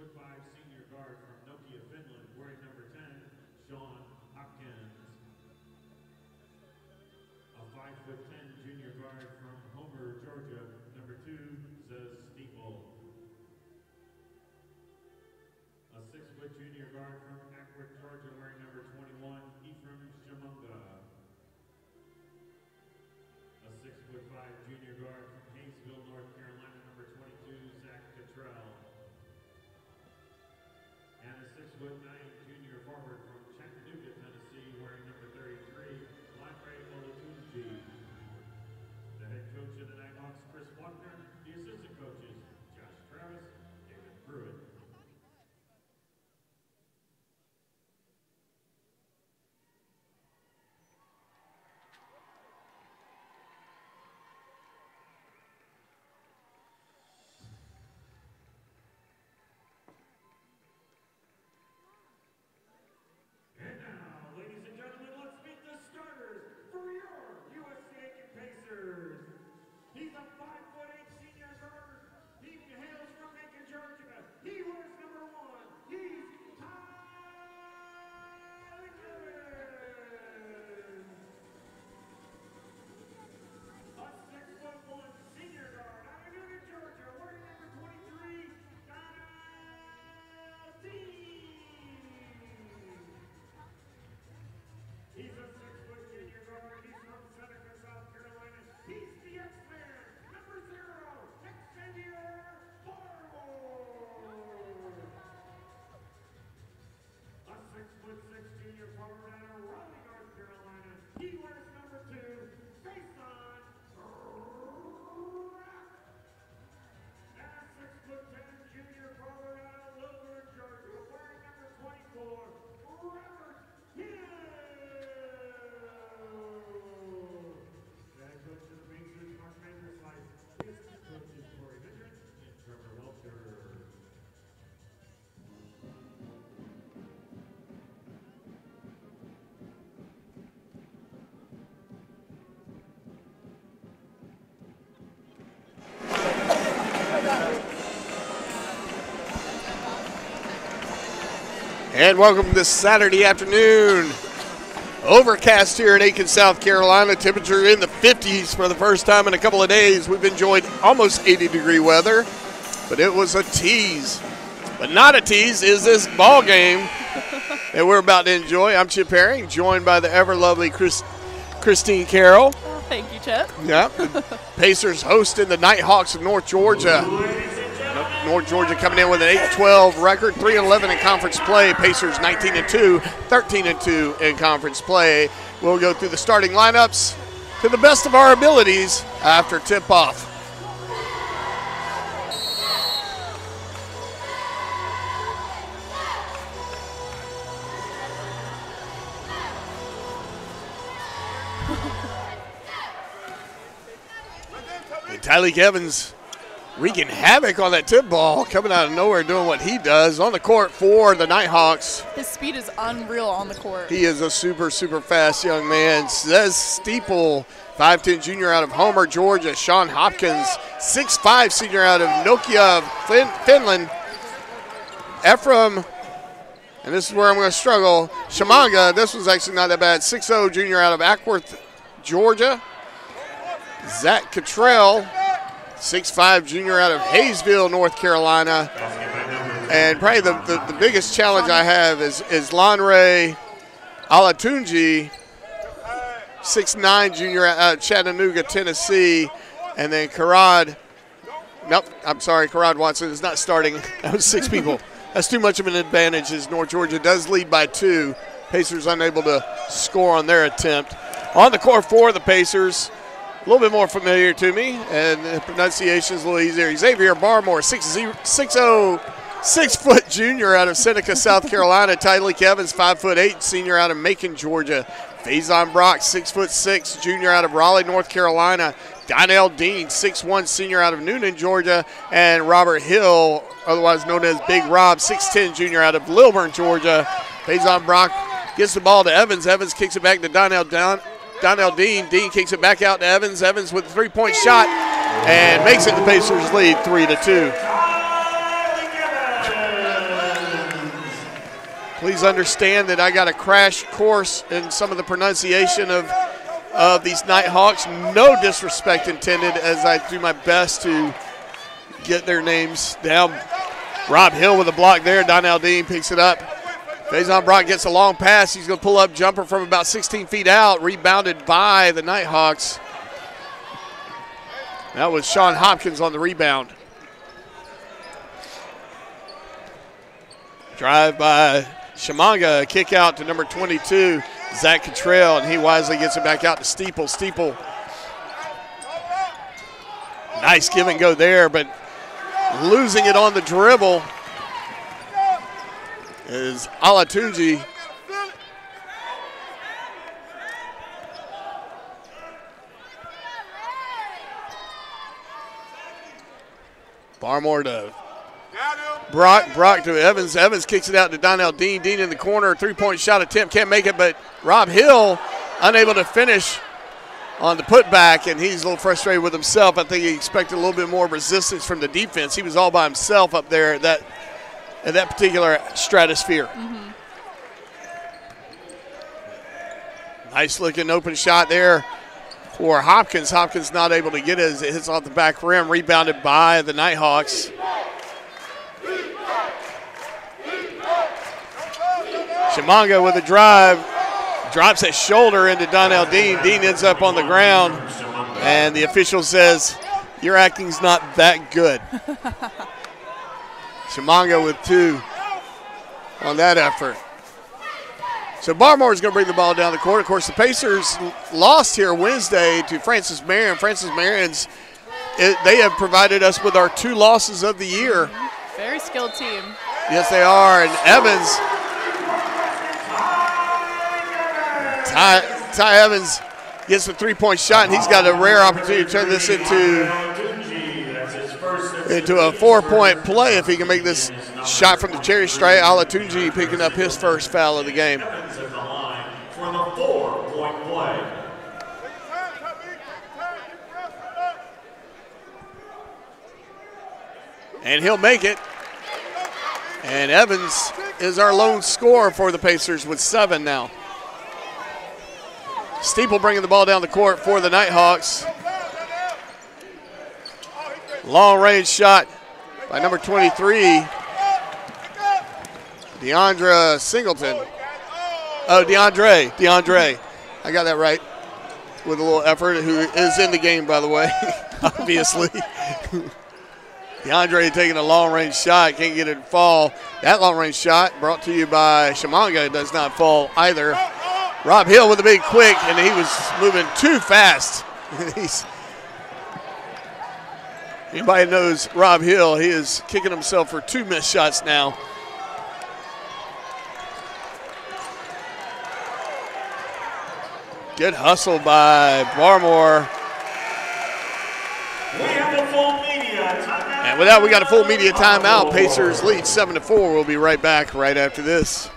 6'5" senior guard from Nokia, Finland, wearing number 10, Sean Hopkins. A 5'10" junior guard from Homer, Georgia, number 2, Zez Steeple. A 6-foot junior guard from Aiken, Georgia, wearing number 21, Ephraim Shamunga. A 6'5" junior guard from Hayesville, North Carolina, number 22, Zach Cottrell. And a 6'9" junior forward from Chattanooga, Tennessee, wearing number 33, Lafray Olatunji. The head coach of the Nighthawks, Chris Walker. The assistant coaches, Josh Travis, David Pruitt. And now, ladies and gentlemen, let's meet the starters for your USC Aiken Pacers. He's a 5'8" senior guard. He hails from Aiken, Georgia. He wears number 1. He's Aiken. A 6'1" senior guard out of Aiken, Georgia, wearing number 23, He's a 6-foot junior guard. He's from Seneca, South Carolina. He's the X-Man, number 0, Xavier Barlow. A 6'6" junior forward out of Raleigh, North Carolina. He wears number 2, Faison Rapp. And a 6'10" junior forward out of Lilburn, Georgia, wearing number 24, Robert Hill. Head coach of the Pacers, Mark Vanderslice. The assistant coaches, Corey Vidrin and Trevor Welcher. And welcome this Saturday afternoon. Overcast here in Aiken, South Carolina. Temperature in the 50s for the first time in a couple of days. We've enjoyed almost 80-degree weather, but it was a tease. But not a tease is this ball game that we're about to enjoy. I'm Chip Herring, joined by the ever-lovely Christine Carroll. Oh, thank you, Chip. Yeah, Pacers hosting the Nighthawks of North Georgia. North Georgia coming in with an 8-12 record, 3-11 in conference play. Pacers 19-2, 13-2 in conference play. We'll go through the starting lineups to the best of our abilities after tip-off. And Tyleek Evans wreaking havoc on that tip ball, coming out of nowhere doing what he does on the court for the Nighthawks. His speed is unreal on the court. He is a super, super fast young man. Zez Steeple, 5'10" junior out of Homer, Georgia. Sean Hopkins, 6'5" senior out of Nokia, Finland. Ephraim, and this is where I'm going to struggle, Shamunga, this was actually not that bad, 6'0" junior out of Ackworth, Georgia. Zach Cottrell, 6'5" junior out of Hayesville, North Carolina. And probably the biggest challenge I have is Lanray Olatunji, 6'9" junior out of Chattanooga, Tennessee. And then Karad Watson is not starting. That was 6 people. That's too much of an advantage as North Georgia does lead by 2. Pacers unable to score on their attempt. On the court for the Pacers, a little bit more familiar to me, and the pronunciation is a little easier. Xavier Barmore, 6'0", 6-foot junior out of Seneca, South Carolina. Tyleek Evans, 5'8", senior out of Macon, Georgia. Faison Brock, 6'6", junior out of Raleigh, North Carolina. Donnell Dean, 6'1", senior out of Noonan, Georgia. And Robert Hill, otherwise known as Big Rob, 6'10", junior out of Lilburn, Georgia. Faison Brock gets the ball to Evans. Evans kicks it back to Donnell Dean. Dean kicks it back out to Evans. Evans with a 3-point shot and makes it the Pacers lead 3-2. Please understand that I got a crash course in some of the pronunciation of these Nighthawks. No disrespect intended as I do my best to get their names down. Rob Hill with a block there. Donnell Dean picks it up. Faison Brock gets a long pass. He's going to pull up jumper from about 16 feet out. Rebounded by the Nighthawks. That was Sean Hopkins on the rebound. Drive by Shamanga. Kick out to number 22, Zach Cottrell, and he wisely gets it back out to Steeple. Steeple. Nice give and go there, but losing it on the dribble is Alatunji. Barmore to Brock. Brock to Evans. Evans kicks it out to Donnell Dean. Dean in the corner. Three-point shot attempt. Can't make it, but Rob Hill unable to finish on the putback, and he's a little frustrated with himself. I think he expected a little bit more resistance from the defense. He was all by himself up there at that particular stratosphere. Nice looking open shot there for Hopkins. Hopkins not able to get it as it hits off the back rim. Rebounded by the Nighthawks. Shamanga with a drive. Drops his shoulder into Donnell Dean. Dean ends up on the ground, and the official says, your acting's not that good. Shamanga with 2 on that effort. So Barmore's going to bring the ball down the court. Of course, the Pacers lost here Wednesday to Francis Marion. Francis Marion's, they have provided us with our 2 losses of the year. Very skilled team. Yes, they are. And Evans, Ty Evans gets the 3-point shot, and he's got a rare opportunity to turn this into a 4-point play if he can make this shot from the cherry stripe. Alatunji picking up his first foul of the game. And he'll make it. And Evans is our lone scorer for the Pacers with 7 now. Steeple bringing the ball down the court for the Nighthawks. Long range shot by number 23, DeAndre Singleton. Oh, DeAndre. I got that right with a little effort, who is in the game, by the way, obviously. DeAndre taking a long range shot, can't get it to fall. That long range shot brought to you by Shamanga does not fall either. Rob Hill with a big quick, and he was moving too fast. Anybody knows Rob Hill, he is kicking himself for 2 missed shots now. Good hustle by Barmore. We have a full media timeout. And with that, we got a full media timeout. Pacers lead 7-4. We'll be right back right after this.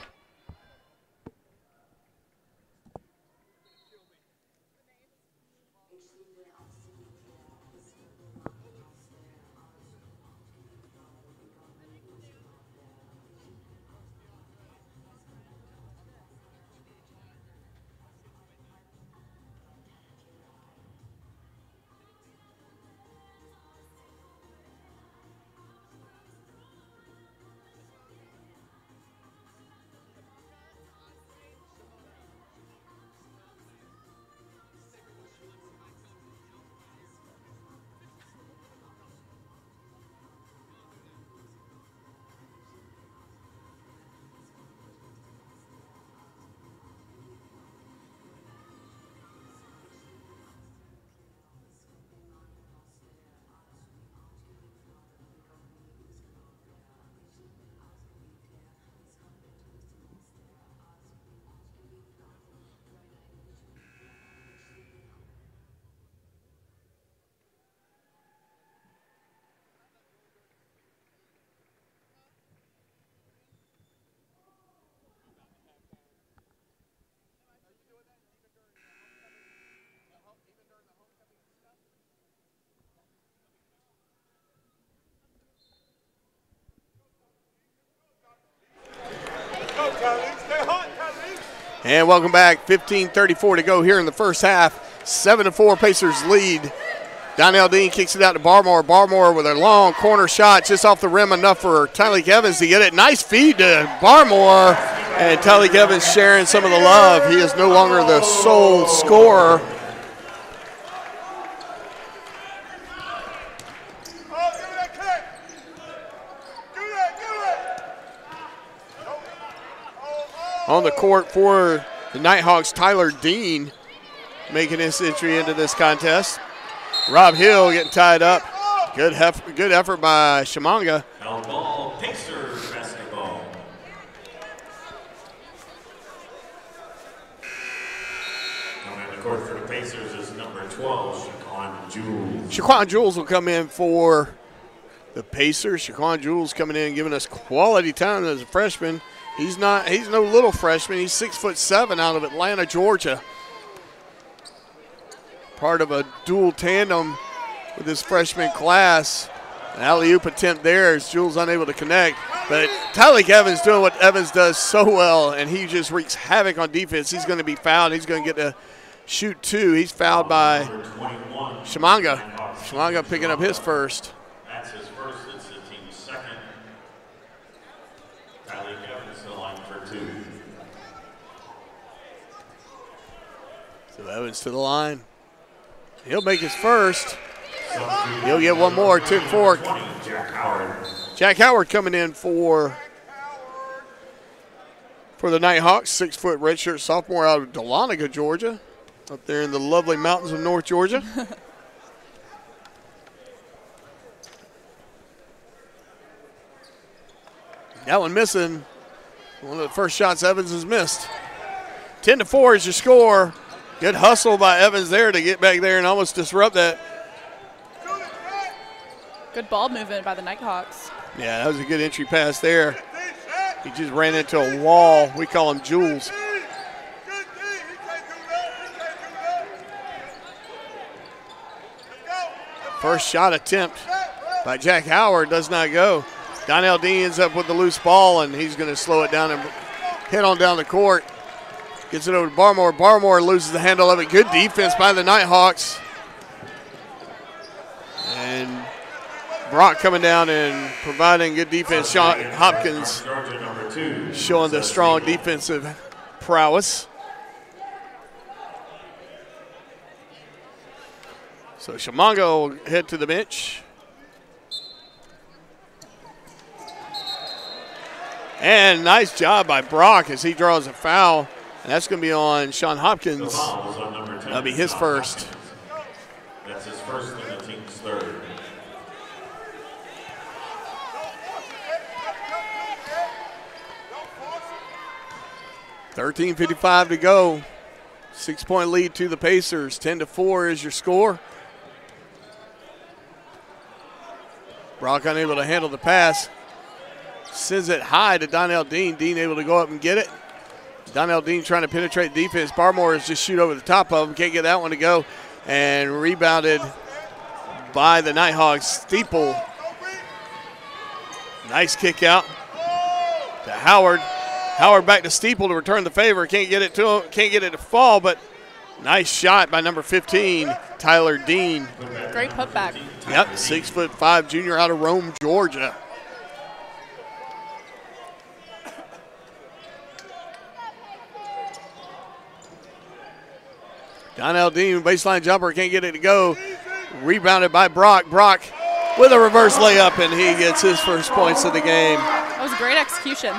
And welcome back. 15:34 to go here in the first half. 7-4 Pacers lead. Donnell Dean kicks it out to Barmore. Barmore with a long corner shot just off the rim, enough for Tyleek Evans to get it. Nice feed to Barmore. And Tyleek Evans sharing some of the love. He is no longer the sole scorer. On the court for the Nighthawks, Tyler Dean making his entry into this contest. Rob Hill getting tied up. Good effort by Shamanga. Ball, Pacers basketball. Coming on the court for the Pacers is number 12, Shaquan Jules. Shaquan Jules will come in for the Pacers. Shaquan Jules coming in and giving us quality time as a freshman. He's no little freshman. He's 6'7" out of Atlanta, Georgia. Part of a dual tandem with this freshman class. An alley-oop attempt there as Jules unable to connect. But Tyleek Evans doing what Evans does so well, and he just wreaks havoc on defense. He's going to be fouled. He's going to get to shoot two. He's fouled by Shamanga. Shamanga picking up his first. That's his first. It's the team's second. Tyleek Evans to the line for two. So Evans to the line. He'll make his first. He'll get one more, 2-4. Jack Howard coming in for the Nighthawks, 6-foot redshirt sophomore out of Dahlonega, Georgia, up there in the lovely mountains of North Georgia. That one missing. One of the first shots Evans has missed. 10-4 is your score. Good hustle by Evans there to get back there and almost disrupt that. Good ball movement by the Nighthawks. Yeah, that was a good entry pass there. He just ran into a wall. We call him Jules. First shot attempt by Jack Howard does not go. Donnell Dean ends up with the loose ball, and he's going to slow it down and head on down the court. Gets it over to Barmore. Barmore loses the handle of it. Good defense by the Nighthawks. And Brock coming down and providing good defense. Sean Hopkins showing the strong defensive prowess. So Shamanga will head to the bench. And nice job by Brock as he draws a foul. And that's going to be on Sean Hopkins. That'll be his first. That's his first and the team's third. $13:55 to go. 6-point lead to the Pacers. 10-4 is your score. Brock unable to handle the pass. Sends it high to Donnell Dean. Dean able to go up and get it. Donnell Dean trying to penetrate defense. Barmore is just shoot over the top of him. Can't get that one to go. And rebounded by the Nighthawks. Steeple. Nice kick out to Howard. Howard back to Steeple to return the favor. Can't get it to him. Can't get it to fall, but nice shot by number 15, Tyler Dean. Great putback. Yep, 6'5" junior out of Rome, Georgia. Donnell Dean, baseline jumper, can't get it to go. Rebounded by Brock. Brock with a reverse layup, and he gets his first points of the game. That was a great execution.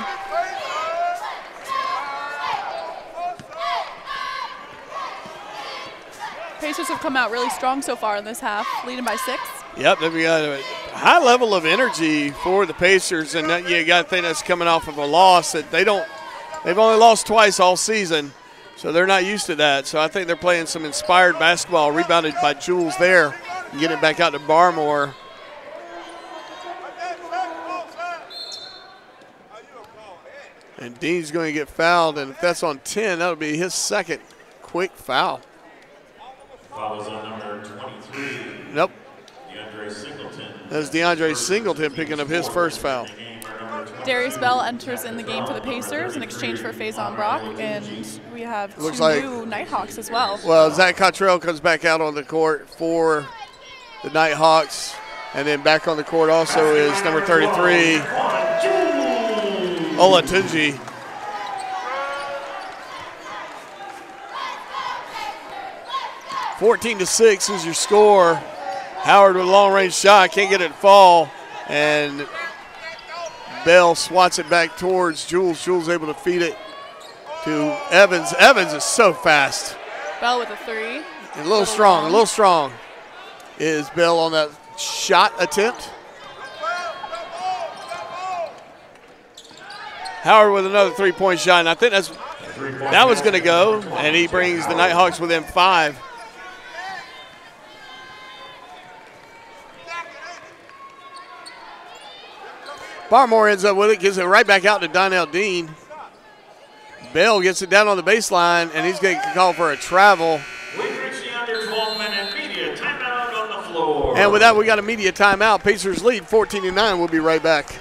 Pacers have come out really strong so far in this half, leading by 6. Yep, they've got a high level of energy for the Pacers, and you got to think that's coming off of a loss that they've only lost twice all season. So they're not used to that. So I think they're playing some inspired basketball. Rebounded by Jules there. And get it back out to Barmore. And Dean's going to get fouled. And if that's on 10, that'll be his second quick foul. Foul is on number 23. Nope. DeAndre Singleton. That's DeAndre Singleton picking up his first foul. Darius Bell enters in the game for the Pacers in exchange for Faison Brock, and we have two new Nighthawks as well. Well, Zach Cottrell comes back out on the court for the Nighthawks, and then back on the court also is number 33, Olatunji. (14-6) is your score. Howard with a long-range shot, can't get it to fall, and Bell swats it back towards Jules. Jules able to feed it to Evans. Evans is so fast. Bell with a three. And a little strong is Bell on that shot attempt. Howard with another three-point shot, and I think that was going to go, and he brings the Nighthawks within 5. Barmore ends up with it, gives it right back out to Donnell Dean. Bell gets it down on the baseline, and he's going to call for a travel. We've reached the under 12-minute media timeout on the floor. And with that, we got a media timeout. Pacers lead 14-9. We'll be right back.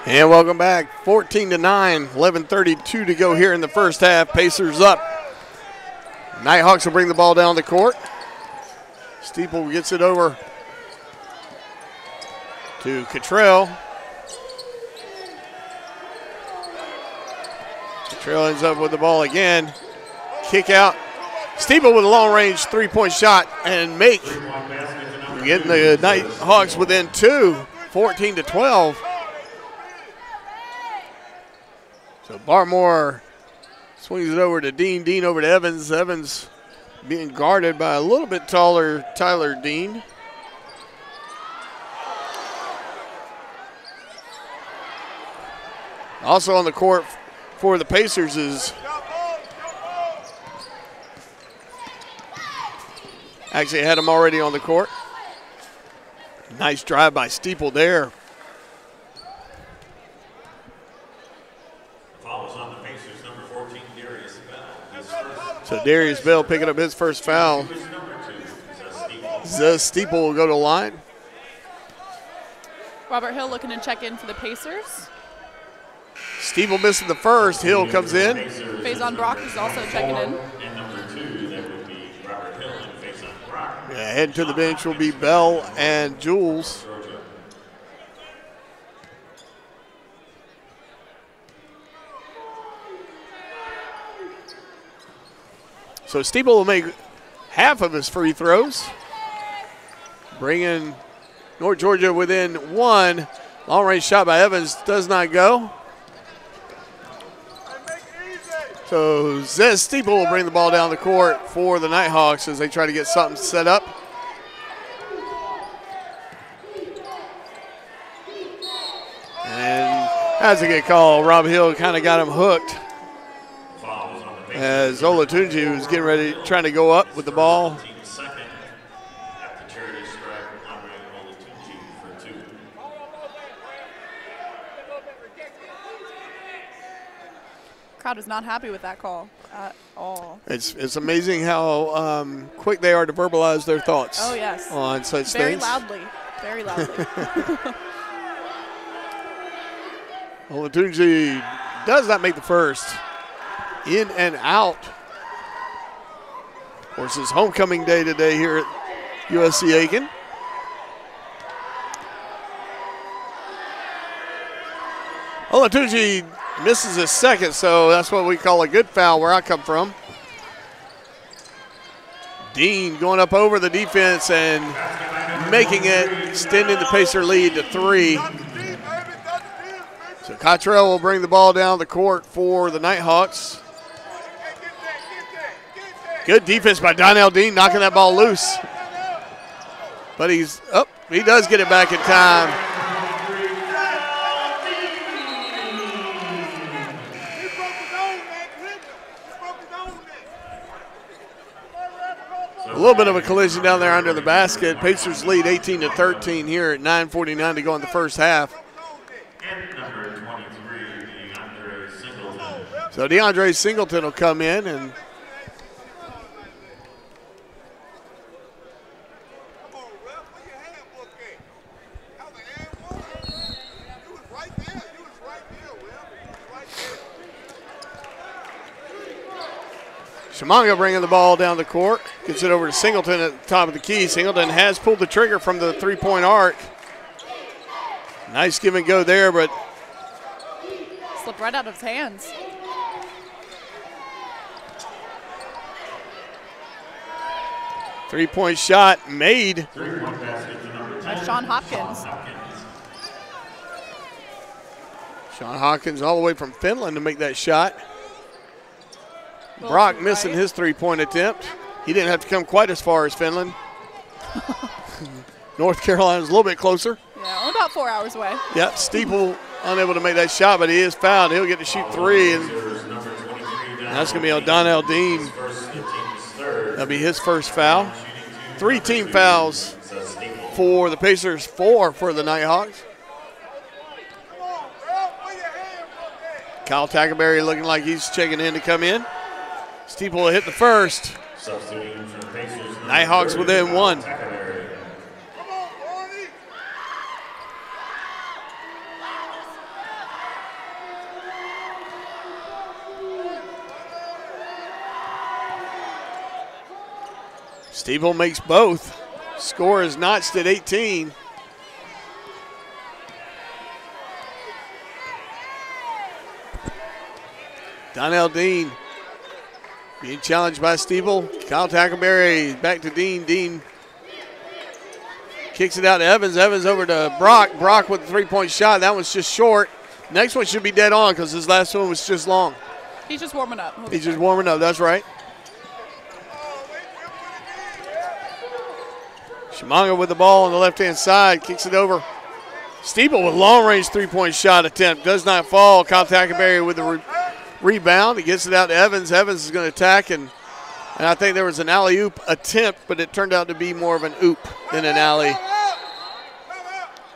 And welcome back. 14-9, 11:32 to go here in the first half. Pacers up. Nighthawks will bring the ball down the court. Steeple gets it over to Cottrell. Cottrell ends up with the ball again. Kick out. Steeple with a long-range three-point shot and make. Getting the Nighthawks within 2, 14-12. So Barmore swings it over to Dean. Dean over to Evans. Evans being guarded by a little bit taller Tyler Dean. Also on the court for the Pacers is actually had him already on the court. Nice drive by Steeple there. So Darius Bell picking up his first foul. Steeple will go to the line. Robert Hill looking to check in for the Pacers. Steeple missing the first. Hill comes in. Faison Brock is also checking in. And number 2, that would be Robert Hill and Faison Brock. Yeah, heading to the bench will be Bell and Jules. So Steeple will make half of his free throws, bringing North Georgia within 1. Long-range shot by Evans does not go. So Zez Steeple will bring the ball down the court for the Nighthawks as they try to get something set up. And that's a good call. Rob Hill kind of got him hooked as Olatunji was getting ready, trying to go up with the ball. crowd is not happy with that call at all. It's amazing how quick they are to verbalize their thoughts. Oh, yes. On such Very things. loudly. Very loudly. Olatunji does not make the first. In and out. Of course, it's homecoming day today here at USC Aiken. Olatunji misses his second, so that's what we call a good foul where I come from. Dean going up over the defense and making it, extending the Pacer lead to 3. So Cottrell will bring the ball down the court for the Nighthawks. Good defense by Donnell Dean, knocking that ball loose. But he does get it back in time. A little bit of a collision down there under the basket. Pacers lead 18-13 here at 9:49 to go in the first half. So DeAndre Singleton will come in and Chimanga bringing the ball down the court. Gets it over to Singleton at the top of the key. Singleton has pulled the trigger from the three-point arc. Nice give and go there, but slipped right out of his hands. Three-point shot made. By Sean Hopkins. Sean Hopkins all the way from Finland to make that shot. Brock missing his three-point attempt. He didn't have to come quite as far as Finland. North Carolina's a little bit closer. Yeah, only about 4 hours away. Yep, Steeple unable to make that shot, but he is fouled. He'll get to shoot 3, and that's going to be on Donnell Dean. That'll be his first foul. 3 team fouls for the Pacers, 4 for the Nighthawks. Kyle Tackerberry looking like he's checking in to come in. Steeple will hit the first. Nighthawks within 1. Steeple makes both. Score is notched at 18. Donnell Dean being challenged by Steeple. Kyle Tackerberry back to Dean. Dean kicks it out to Evans. Evans over to Brock. Brock with the three-point shot. That one's just short. Next one should be dead on because his last one was just long. He's just warming up. He's just warming up. That's right. Chimanga with the ball on the left-hand side. Kicks it over. Steeple with long-range three-point shot attempt. Does not fall. Kyle Tackerberry with the rebound. He gets it out to Evans. Evans is going to attack, and I think there was an alley-oop attempt, but it turned out to be more of an oop than an alley.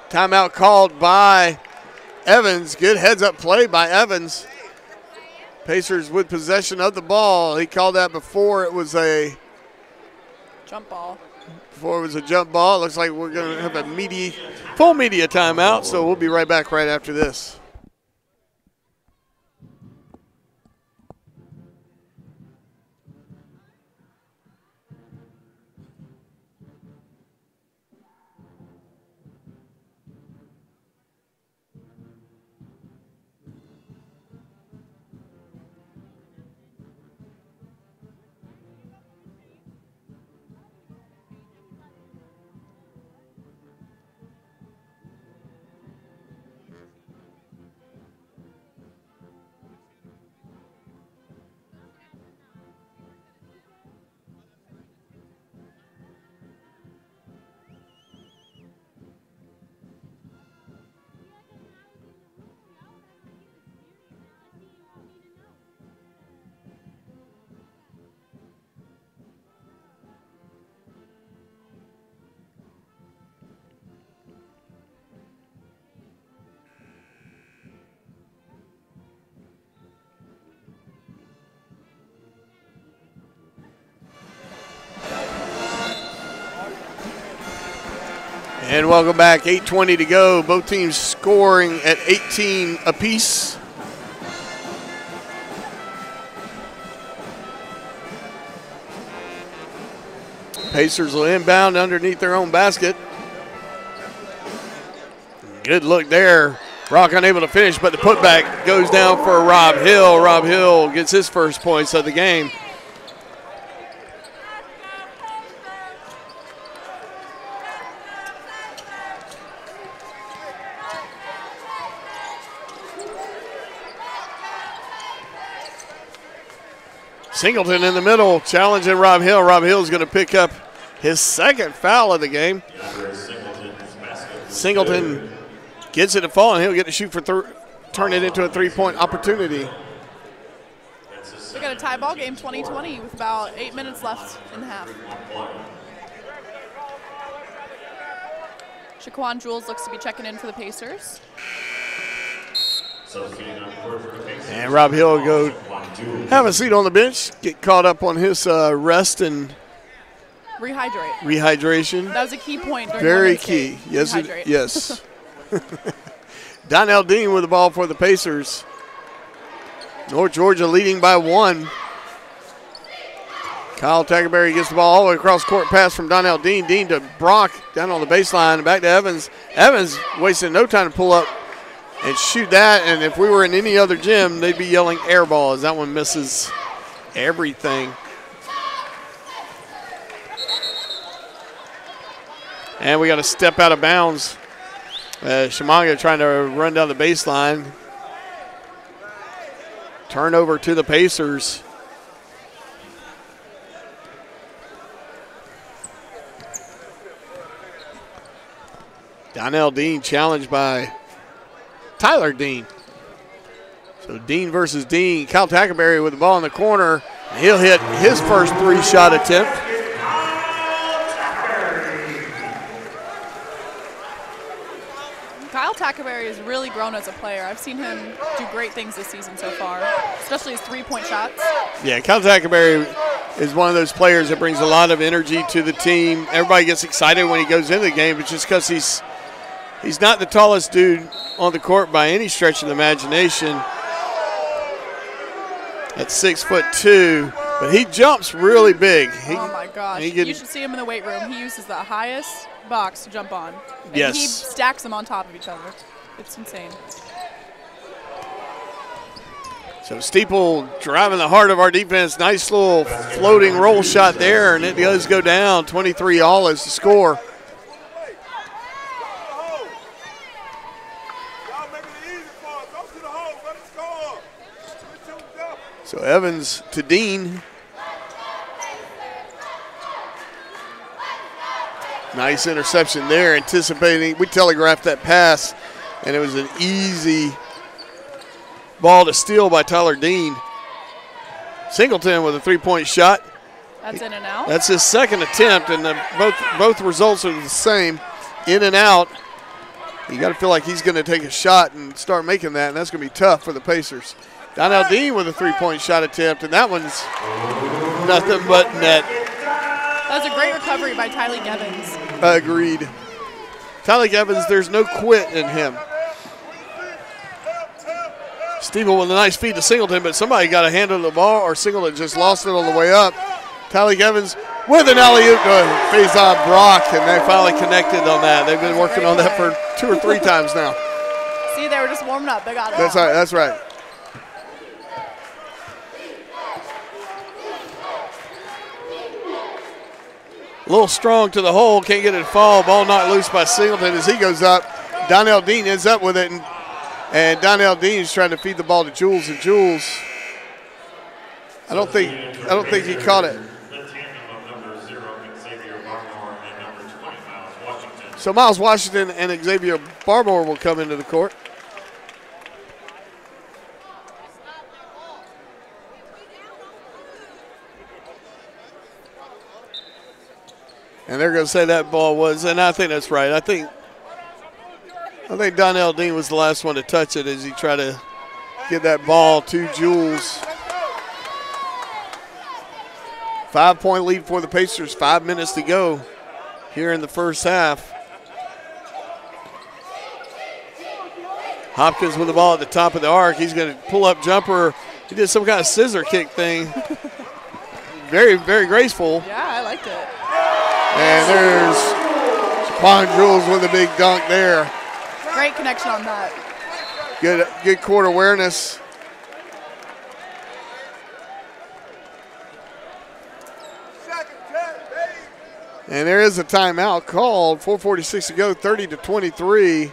Timeout called by Evans. Good heads-up play by Evans. Pacers with possession of the ball. He called that before it was a jump ball. Before it was a jump ball. It looks like we're going to have a full media timeout, so we'll be right back right after this. And welcome back. 8:20 to go. Both teams scoring at 18 apiece. Pacers will inbound underneath their own basket. Good look there. Brock unable to finish, but the putback goes down for Rob Hill. Rob Hill gets his first points of the game. Singleton in the middle, challenging Rob Hill. Rob Hill is going to pick up his second foul of the game. Singleton gets it to fall, and he'll get to shoot for turn it into a three-point opportunity. We got a tie ball game, 20-20, with about 8 minutes left in the half. Shaquan Jules looks to be checking in for the Pacers. And Rob Hill will go have a seat on the bench, get caught up on his rest and rehydration. That was a key point during Very key. Yes, yes. Donnell Dean with the ball for the Pacers. North Georgia leading by 1. Kyle Tackerberry gets the ball all the way across court, pass from Donnell Dean. Dean to Brock down on the baseline, back to Evans. Evans wasting no time to pull up and shoot that, and if we were in any other gym, they'd be yelling air ball as that one misses everything. And we got a step out of bounds. Shimanga trying to run down the baseline. Turnover to the Pacers. Donnell Dean challenged by Tyler Dean. So Dean versus Dean. Kyle Tackerberry with the ball in the corner. He'll hit his first 3-shot attempt. Kyle Tackerberry has really grown as a player. I've seen him do great things this season so far, especially his three-point shots. Yeah, Kyle Tackerberry is one of those players that brings a lot of energy to the team. Everybody gets excited when he goes into the game, but just because he's not the tallest dude on the court by any stretch of the imagination. At 6'2", but he jumps really big. Oh my gosh! You should see him in the weight room. He uses the highest box to jump on. And yes. He stacks them on top of each other. It's insane. So Steeple driving the heart of our defense. Nice little floating roll shot there, and it does go down. 23-all is the score. So Evans to Dean. Nice interception there, anticipating. We telegraphed that pass, and it was an easy ball to steal by Tyler Dean. Singleton with a three-point shot. That's in and out. That's his second attempt, and both results are the same, in and out. You got to feel like he's going to take a shot and start making that, and that's going to be tough for the Pacers. Donnell Dean with a three-point shot attempt, and that one's nothing but net. That was a great recovery by Tyleek Evans. Agreed. Tyleek Evans, there's no quit in him. Steeple with a nice feed to Singleton, but somebody got a hand on the ball, or Singleton just lost it on the way up. Tyleek Evans with an alley-oop to Faison Brock, and they finally connected on that. They've been working on that for 2 or 3 times now. See, they were just warming up. They got it. That's right. That's right. A little strong to the hole, can't get it to fall. Ball knocked loose by Singleton as he goes up. Donnell Dean ends up with it, and Donnell Dean is trying to feed the ball to Jules, and Jules, I don't think he caught it. So Miles Washington and Xavier Barmore will come into the court. And they're going to say that ball was, and I think that's right. I think Donnell Dean was the last one to touch it as he tried to get that ball to Jules. 5-point lead for the Pacers, 5 minutes to go here in the first half. Hopkins with the ball at the top of the arc. He's going to pull up jumper. He did some kind of scissor kick thing. Very, very graceful. Yeah, I liked it. And there's Shaquan Jules with a big dunk there. Great connection on that. Good court awareness. And there is a timeout called. 4:46 to go, 30-23.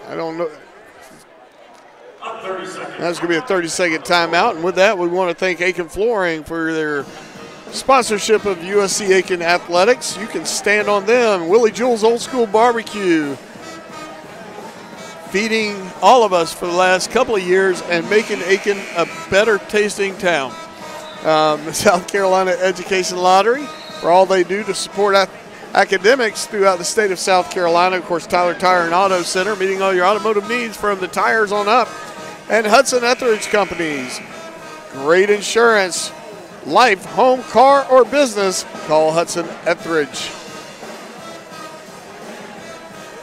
I don't know. That's going to be a 30-second timeout. And with that, we want to thank Aiken Flooring for their sponsorship of USC Aiken Athletics. You can stand on them. Willie Jules Old School Barbecue, feeding all of us for the last couple of years and making Aiken a better tasting town. The South Carolina Education Lottery for all they do to support academics throughout the state of South Carolina. Of course, Tyler Tire and Auto Center, meeting all your automotive needs from the tires on up. And Hudson Etheridge Companies. Great insurance. Life, home, car, or business, call Hudson Etheridge.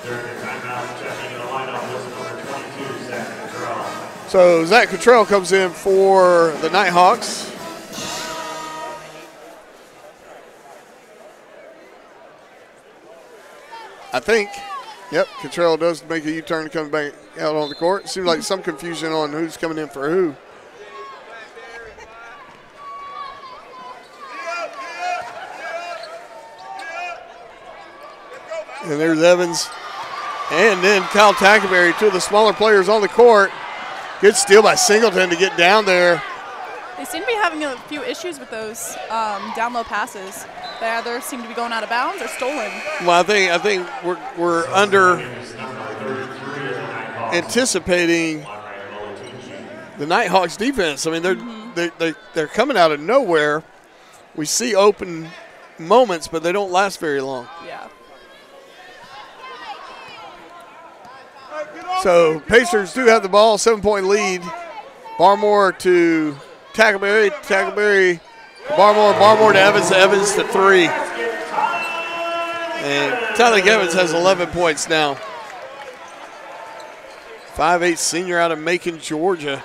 During the timeout, checking in the lineup was number 22, Zach Cottrell. So Zach Cottrell comes in for the Nighthawks. I think, yep, Cottrell does make a U-turn to come back out on the court. Seems like some confusion on who's coming in for who. And there's Evans. And then Kyle Tackerberry, two of the smaller players on the court. Good steal by Singleton to get down there. They seem to be having a few issues with those down low passes. They either seem to be going out of bounds or stolen. Well, I think we're under anticipating the Nighthawks defense. I mean, they're coming out of nowhere. We see open moments, but they don't last very long. Yeah. So Pacers do have the ball, 7-point lead. Barmore to Tackleberry, Tackleberry to Barmore to Evans to 3. And Tyler Evans has 11 points now. 5'8" senior out of Macon, Georgia.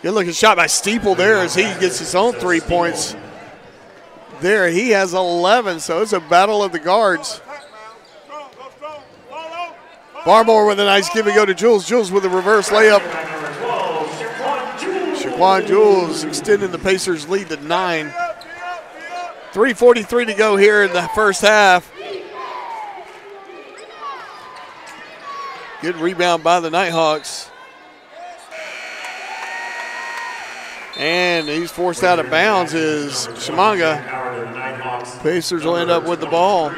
Good looking shot by Steeple there as he gets his own 3 points. There, he has 11, so it's a battle of the guards. Barmore with a nice give and go to Jules. Jules with a reverse layup. Shaquan Jules extending the Pacers' lead to 9. 3:43 to go here in the first half. Good rebound by the Nighthawks. And he's forced out of bounds is Shimanga. Pacers will end up with the ball.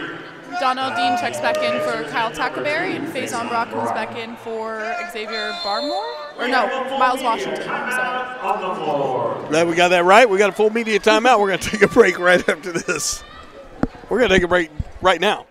Donnell Dean checks back in for Kyle Tackleberry, and Faison Brock comes back in for Xavier Barmore. Or no, Miles Washington. I'm sorry. Glad we got that right. We got a full media timeout. We're going to take a break right after this. We're going to take a break right now.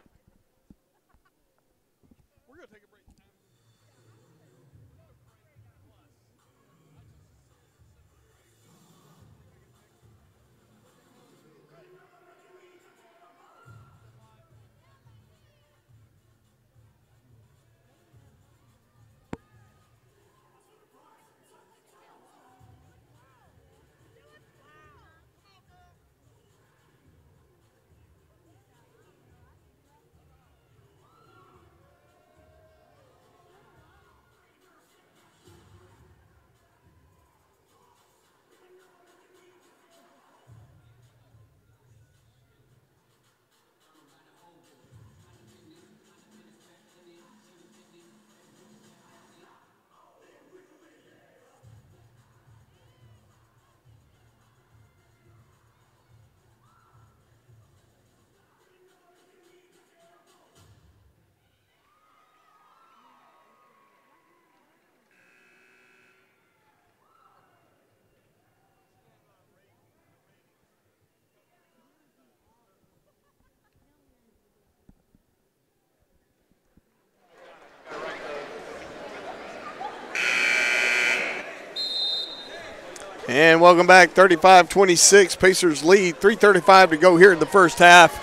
And welcome back, 35-26, Pacers lead, 3:35 to go here in the first half.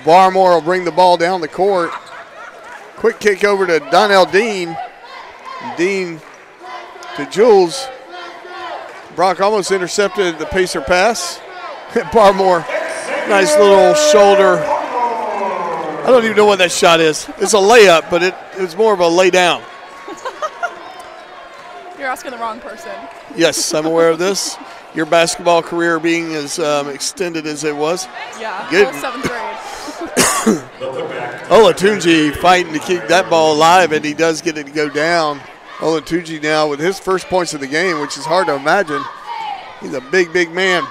Barmore will bring the ball down the court. Quick kick over to Donnell Dean. Dean to Jules. Brock almost intercepted the Pacer pass. Barmore, nice little shoulder. I don't even know what that shot is. It's a layup, but it was more of a lay down. You're asking the wrong person. Yes, I'm aware of this. Your basketball career being as extended as it was. Yeah, good. whole 7th grade. Olatunji fighting to keep that ball alive, and he does get it to go down. Olatunji now with his first points of the game, which is hard to imagine. He's a big, big man.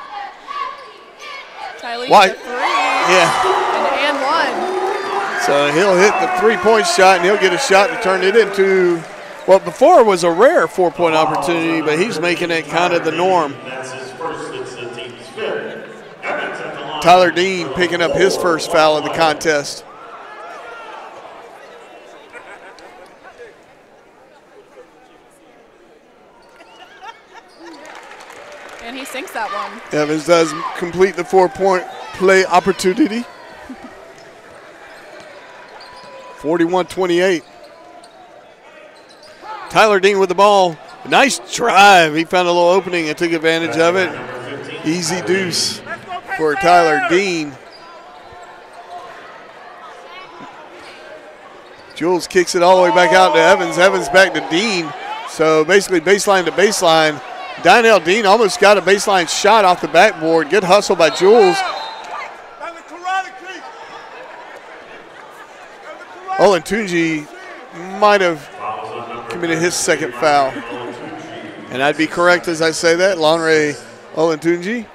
Tylee Why? with 3. Yeah. And 1. So he'll hit the 3-point shot, and he'll get a shot to turn it into what before was a rare 4-point opportunity, but he's making it kind of the norm. That's his first. It's the team's 5th. Evans at the line. Tyler Dean picking up his first foul of the contest. And he sinks that one. Evans does complete the 4-point play opportunity. 41-28. Tyler Dean with the ball. Nice drive. He found a little opening and took advantage of it. Easy deuce for Tyler Dean. Jules kicks it all the way back out to Evans. Evans back to Dean. So basically baseline to baseline. Donnell Dean almost got a baseline shot off the backboard. Good hustle by Jules. Olatunji might have committed his second foul. And I'd be correct as I say that. Lonray Olatunji.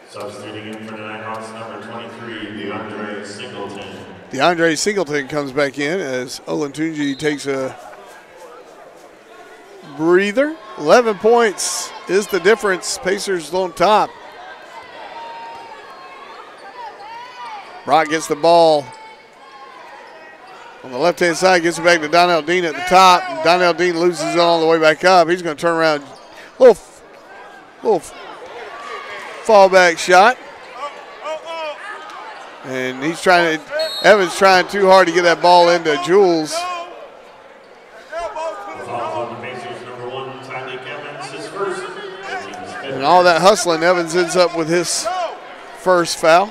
Substituting in for the Nighthawks, number 23, DeAndre Singleton. DeAndre Singleton comes back in as Olatunji takes a breather. 11 points is the difference. Pacers on top. Brock gets the ball on the left-hand side, gets it back to Donnell Dean at the top. Donnell Dean loses it all the way back up. He's going to turn around. Little fallback shot. And he's trying to, Evans trying too hard to get that ball into Jules. And all that hustling, Evans ends up with his first foul.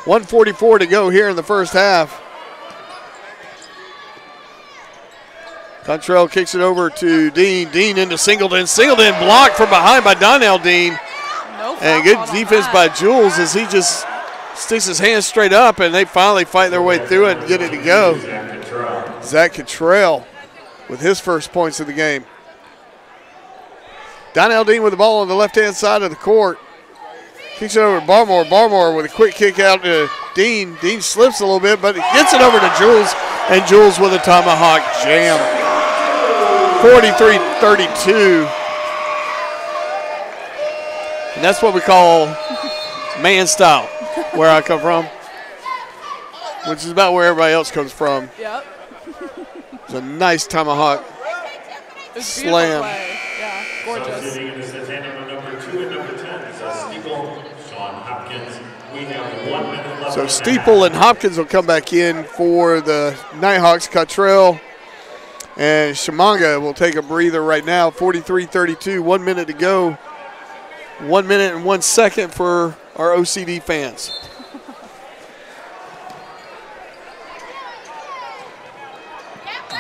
.144 to go here in the first half. Contrell kicks it over to Dean. Dean into Singleton. Singleton blocked from behind by Donnell Dean. No and good defense by Jules as he just sticks his hands straight up, and they finally fight their way through it and get it to go. Zach Cottrell with his first points of the game. Donnell Dean with the ball on the left-hand side of the court. Kicks it over to Barmore. Barmore with a quick kick out to Dean. Dean slips a little bit, but gets it over to Jules, and Jules with a tomahawk jam. 43-32. And that's what we call man style, where I come from, which is about where everybody else comes from. Yep. It's a nice tomahawk slam. Play. Yeah, gorgeous. So Steeple and Hopkins will come back in for the Nighthawks. Cottrell and Shamanga will take a breather right now. 43-32, 1 minute to go. 1 minute and 1 second for our OCD fans.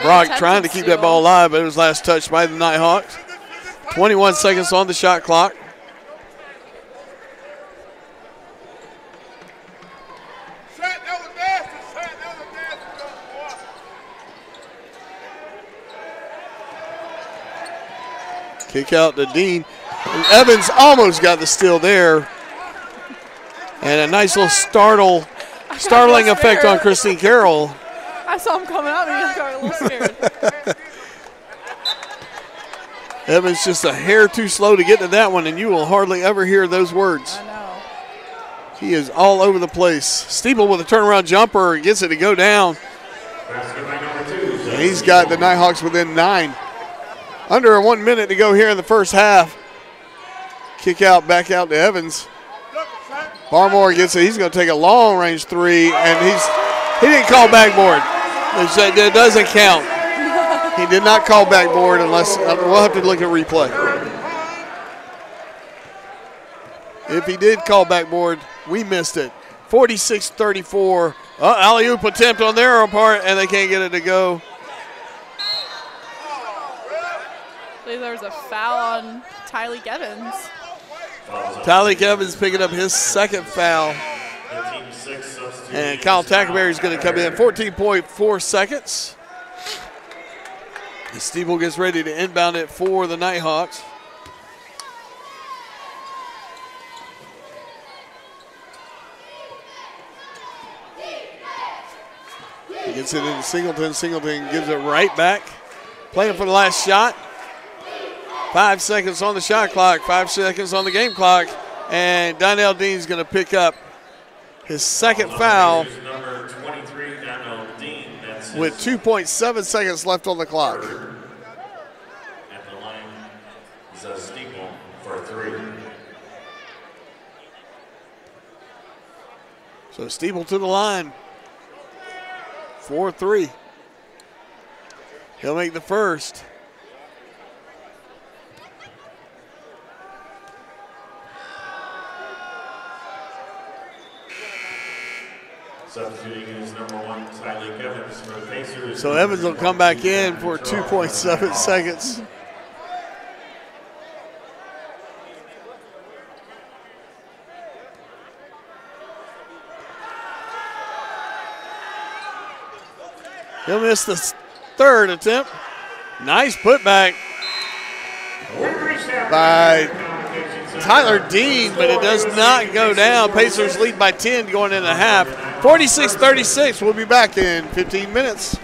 Brock trying to keep that ball alive, but it was last touched by the Nighthawks. 21 seconds on the shot clock. Kick out to Dean. And Evans almost got the steal there. And a nice little startling effect on Christine Carroll. I saw him coming out and I got a little scared. Evans just a hair too slow to get to that one, and you will hardly ever hear those words. I know. He is all over the place. Steeple with a turnaround jumper, gets it to go down. Basket by number 2. And he's got the Nighthawks within 9. Under 1 minute to go here in the first half. Kick out, back out to Evans. Barmore gets it. He's going to take a long range three, and he didn't call backboard. It doesn't count. He did not call backboard unless we'll have to look at replay. If he did call backboard, we missed it. 46-34. Alley-oop attempt on their part, and they can't get it to go. I believe there was a foul on Tyleek Evans. Tyleek Evans picking up his second foul. And Kyle Tackleberry is going to come in. 14.4 seconds. The Steeple gets ready to inbound it for the Nighthawks. He gets it into Singleton. Singleton gives it right back. Playing for the last shot. 5 seconds on the shot clock, 5 seconds on the game clock, and Donnell Dean's going to pick up his second foul number 23, Donnell Dean. with 2.7 seconds left on the clock. At the line is a Steeple for 3. So Steeple to the line for 3. He'll make the first. Substituting is number 1, Tyleek Evans for the Pacers. So Evans will come back in for 2.7 seconds. He'll miss the third attempt. Nice putback by Tyler Dean, but it does not go down. Pacers lead by 10 going into half. 46-36. We'll be back in 15 minutes.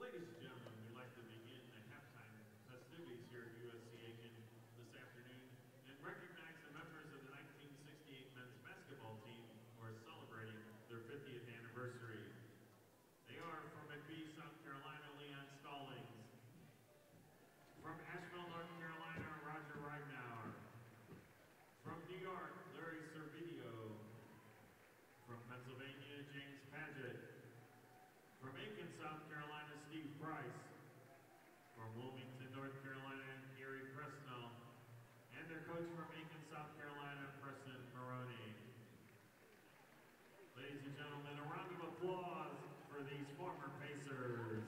Ladies and gentlemen, we'd like to begin the halftime festivities here at USC Aiken this afternoon and recognize the members of the 1968 men's basketball team who are celebrating their 50th anniversary. They are from McBee, South Carolina, Leon Stallings. From Asheville, North Carolina, Roger Reignauer. From New York, Larry Servideo. From Pennsylvania, James Padgett. From Aiken, South Carolina, Steve Price. From Wilmington, North Carolina, Gary Presnell. And their coach from Aiken, South Carolina, Preston Maroney. Ladies and gentlemen, a round of applause for these former Pacers.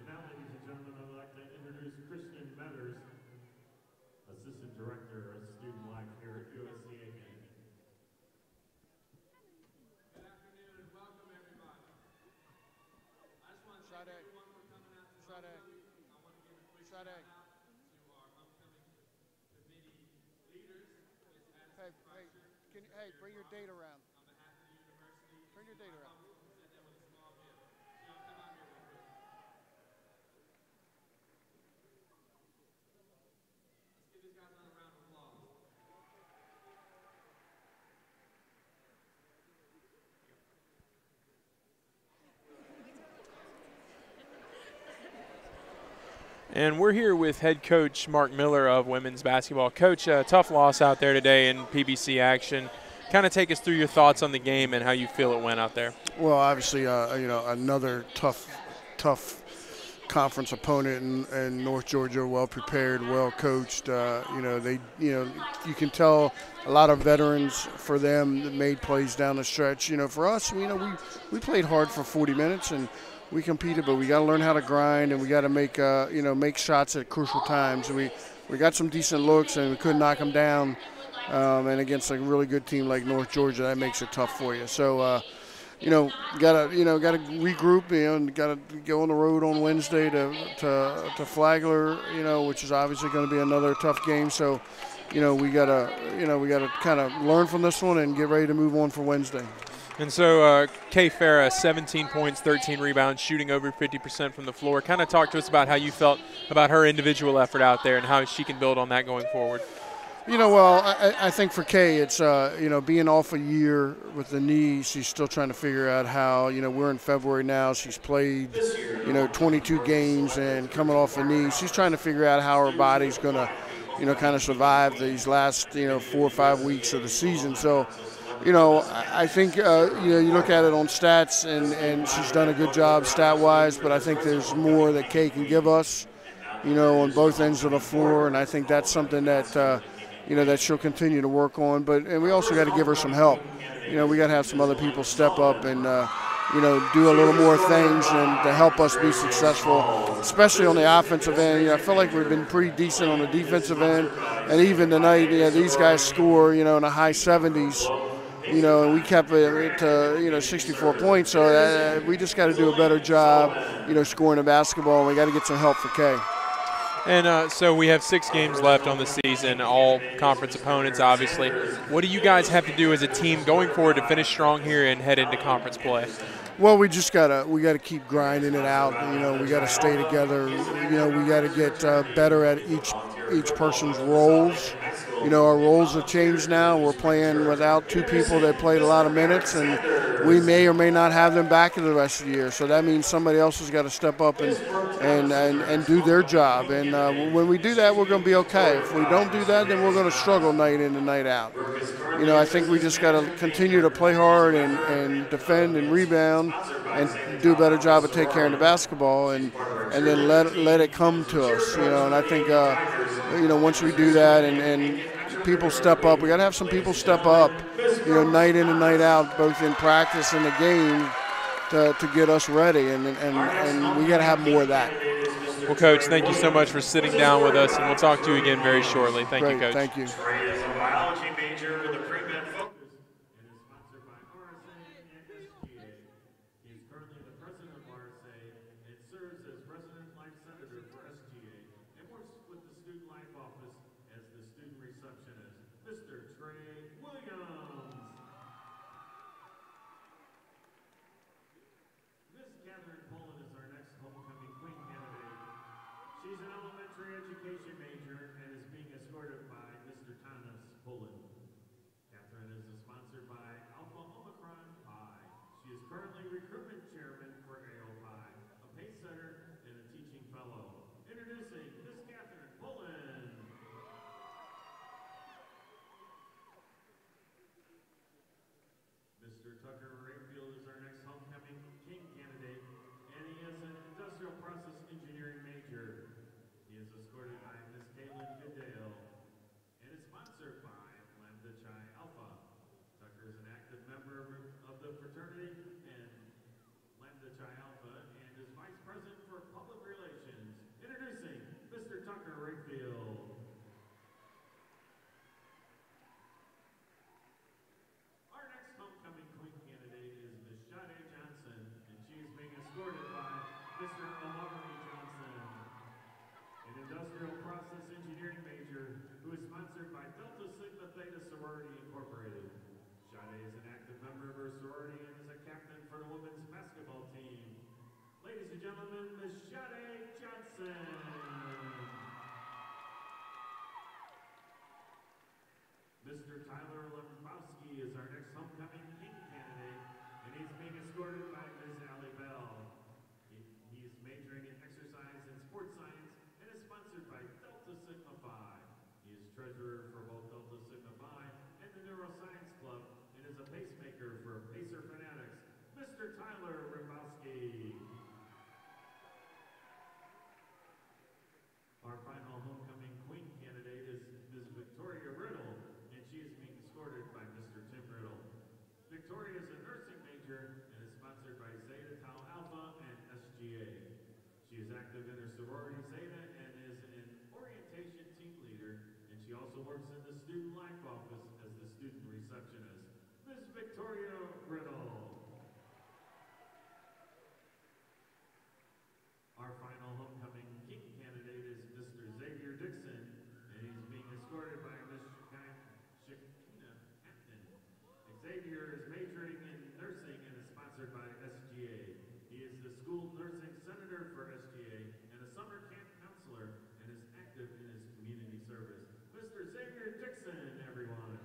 And now, ladies and gentlemen, I'd like to introduce Christian Meathers, Assistant Director of Student Life here at USC Aiken. Good afternoon and welcome everybody. I just want to thank everyone for coming out to homecoming. I want to give a quick shout out to our homecoming committee leaders. Bring your date around. On behalf of the university, Bring your date around. we'll present them with a small gift. Y'all come out here real quick. Let's give these guys another round of applause. And we're here with head coach Mark Miller of women's basketball. Coach, a tough loss out there today in PBC action. Kind of take us through your thoughts on the game and how you feel it went out there. Well, obviously, another tough conference opponent in North Georgia, well prepared, well coached. You can tell a lot of veterans for them that made plays down the stretch. For us, we played hard for 40 minutes and we competed, but we got to learn how to grind and we got to make shots at crucial times. We got some decent looks and we couldn't knock them down. And against a really good team like North Georgia, that makes it tough for you. So. Gotta regroup. And gotta go on the road on Wednesday to Flagler. Which is obviously going to be another tough game. So, we gotta kind of learn from this one and get ready to move on for Wednesday. And so, Kay Farah, 17 points, 13 rebounds, shooting over 50% from the floor. Kind of talk to us about how you felt about her individual effort out there and how she can build on that going forward. I think for Kay, it's, being off a year with the knee, she's still trying to figure out how, we're in February now. She's played, 22 games and coming off a knee. She's trying to figure out how her body's going to, kind of survive these last, 4 or 5 weeks of the season. So, I think, you look at it on stats and she's done a good job stat-wise, but I think there's more that Kay can give us, on both ends of the floor. And I think that's something that, that she'll continue to work on. And we also got to give her some help. We got to have some other people step up and, do a little more things and to help us be successful, especially on the offensive end. I feel like we've been pretty decent on the defensive end. And even tonight, these guys score, in the high 70s, and we kept it to, 64 points. So we just got to do a better job, scoring the basketball. We got to get some help for Kay. And so we have 6 games left on the season, all conference opponents, obviously. What do you guys have to do as a team going forward to finish strong here and head into conference play? Well, we gotta keep grinding it out. We gotta stay together. We gotta get better at each person's roles. Our roles have changed now. We're playing without 2 people that played a lot of minutes, and we may or may not have them back in the rest of the year. So that means somebody else has got to step up and do their job. And when we do that, we're going to be okay. If we don't do that, then we're going to struggle night in and night out. I think we just got to continue to play hard and defend and rebound and do a better job of taking care of the basketball and then let it come to us. And I think once we do that and people step up, we got to have some people step up, night in and night out, both in practice and the game, to get us ready, and we got to have more of that. Well, Coach, thank you so much for sitting down with us, and we'll talk to you again very shortly. Thank you, Coach. Thank you. Trey is a biology major with a pre-med focus and is sponsored by RSA and SGA. He is currently the president of RSA and serves as resident life senator for SGA and works with the student life office as the student receptionist. Mr. Trey Williams. Miss Catherine Poland is our next homecoming queen candidate. She's an elementary education major and is being escorted by Mr. Thomas Poland. Catherine is sponsored by Alpha Omicron Pi. She is currently recruitment chairman for AO Pi, a pace setter, and a teaching fellow. Introducing Miss Catherine Poland. Mr. Tucker Rayfield is our next homecoming king candidate, and he is an industrial process engineering major. He is escorted by Miss Kaylin Goodale and is sponsored by Lambda Chi Alpha. Tucker is an active member of the fraternity and Lambda Chi Alpha and is vice president for public relations. Introducing Mr. Tucker Rayfield. Our next homecoming queen candidate is Miss Sade Johnson, and she is being escorted by Mr. Omari Johnson, an industrial process engineering major who is sponsored by Delta Sigma Theta Sorority Incorporated. Sade is an active member of her sorority and is a captain for the women's basketball team. Ladies and gentlemen, Miss Sade Johnson. Mr. Tyler Lembowski is our next homecoming king candidate, and he's being escorted by Ms. Allie Bell. He's majoring in exercise and sports science and Mr. Tyler Rybowski. Our final homecoming queen candidate is Ms. Victoria Riddle, and she is being escorted by Mr. Tim Riddle. Victoria is a nursing major and is sponsored by Zeta Tau Alpha and SGA. She is active in her sorority Zeta and is an orientation team leader, and she also works in the student life office as the student receptionist. Ms. Victoria Riddle. Our final homecoming king candidate is Mr. Xavier Dixon, and he's being escorted by Ms. Shakina Hampton. Xavier is majoring in nursing and is sponsored by SGA. He is the school nursing senator for SGA and a summer camp counselor and is active in his community service. Mr. Xavier Dixon, everyone.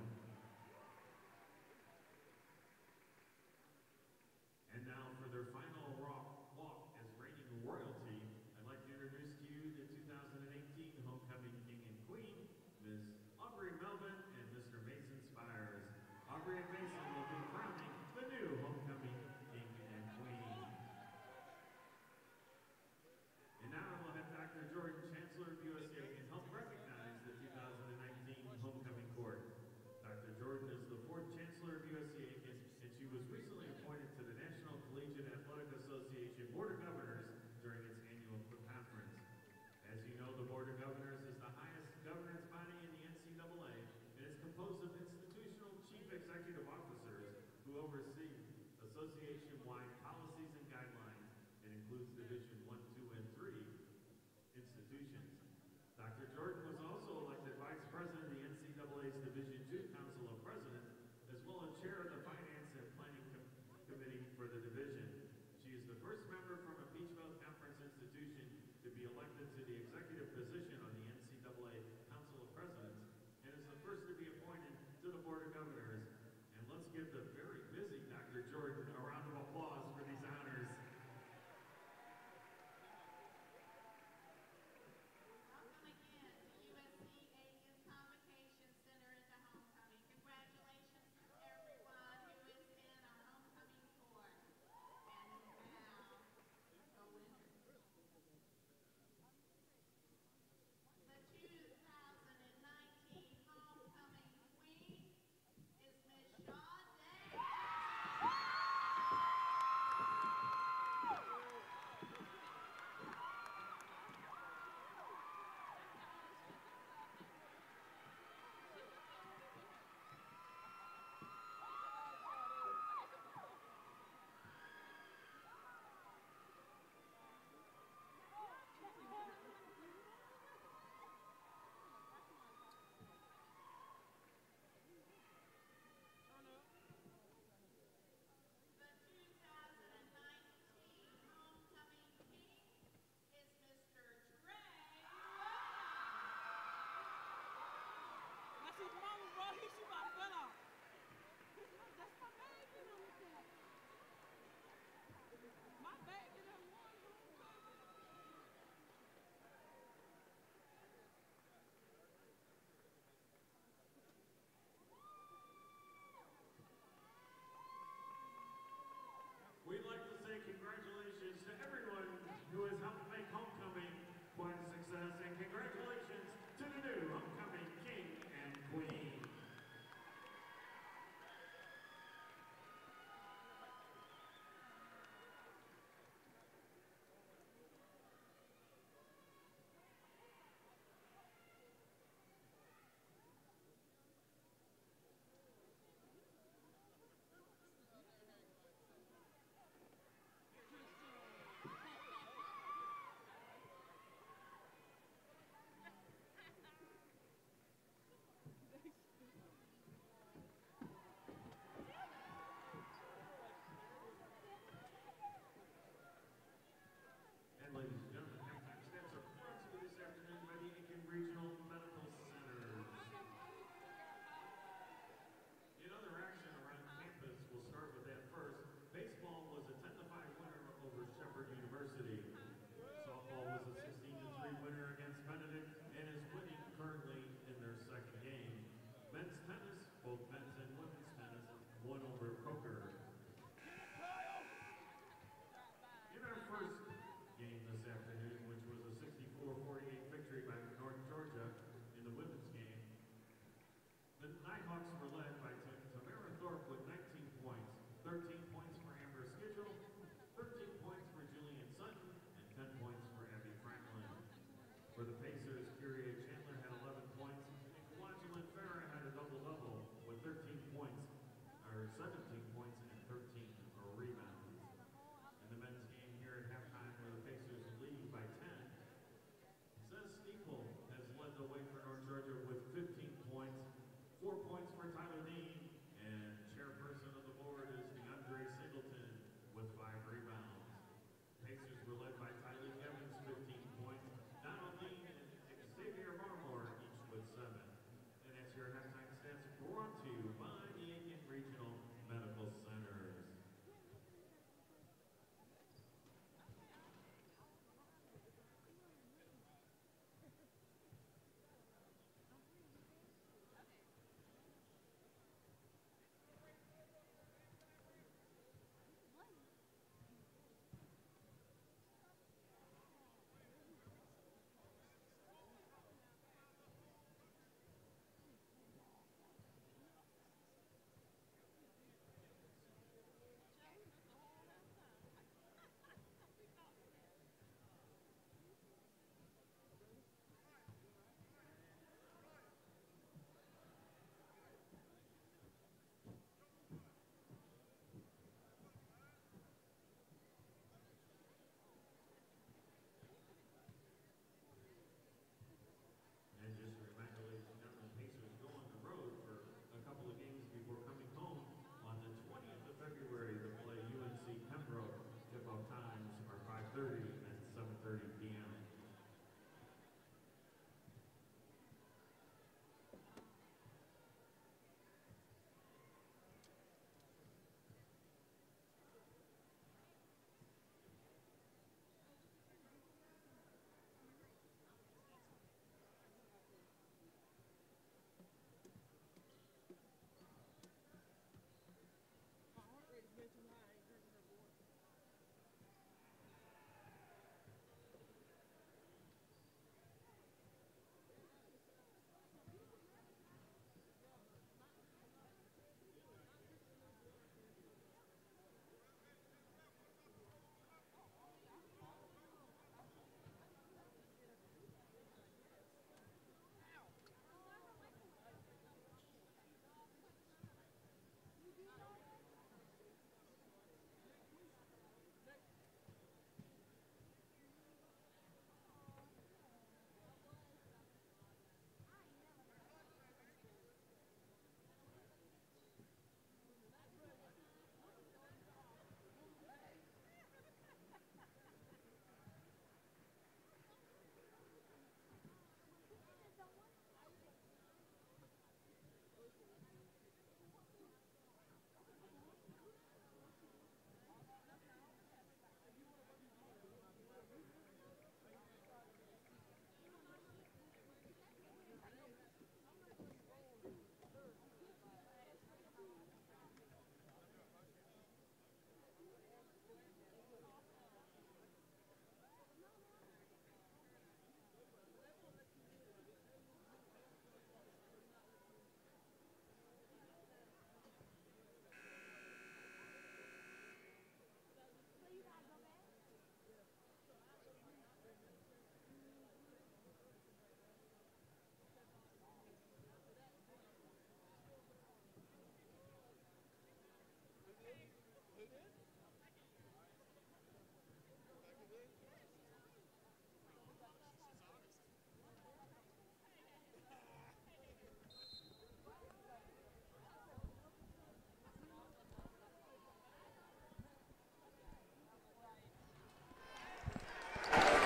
And now for their final walk as reigning royalty, I'd like to introduce to you the 2018 homecoming king and queen, Ms. Aubrey Melvin and Mr. Mason Spires. Aubrey and Mason will be crowning the new homecoming king and queen. And now we'll have Dr. Jordan, Chancellor of USC, and help recognize the 2019 homecoming court. Dr. Jordan is the 4th Chancellor of USC Aiken, and she was recently appointed to the National Collegiate Athletic Association Board of Governors during its annual conference. As you know, the Board of Governors is the highest governance body in the NCAA, and is composed of institutional chief executive officers who oversee association-wide policies and guidelines, and includes Division 1, 2, and 3 institutions. Dr. Jordan was also elected Vice President of the NCAA's Division 2 Council of Presidents, as well as Chair of the Finance and Planning Committee for the division. She is the first member from a Peach Belt Conference institution to be elected to the executive position on the NCAA Council of Presidents, and is the first to be appointed to the Board of Governors. And let's give the very busy Dr. Jordan a round of applause for these honors. Welcome again to USC Aiken Convocation Center at the homecoming. Congratulations to everyone who is in our homecoming court. And now, the winners.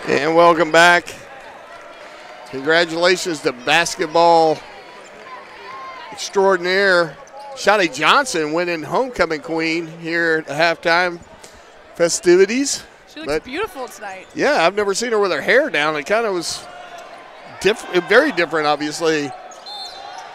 And welcome back. Congratulations to basketball extraordinaire Shadi Johnson winning homecoming queen here at the halftime festivities. She looks beautiful tonight. Yeah, I've never seen her with her hair down. It kind of was very different, obviously.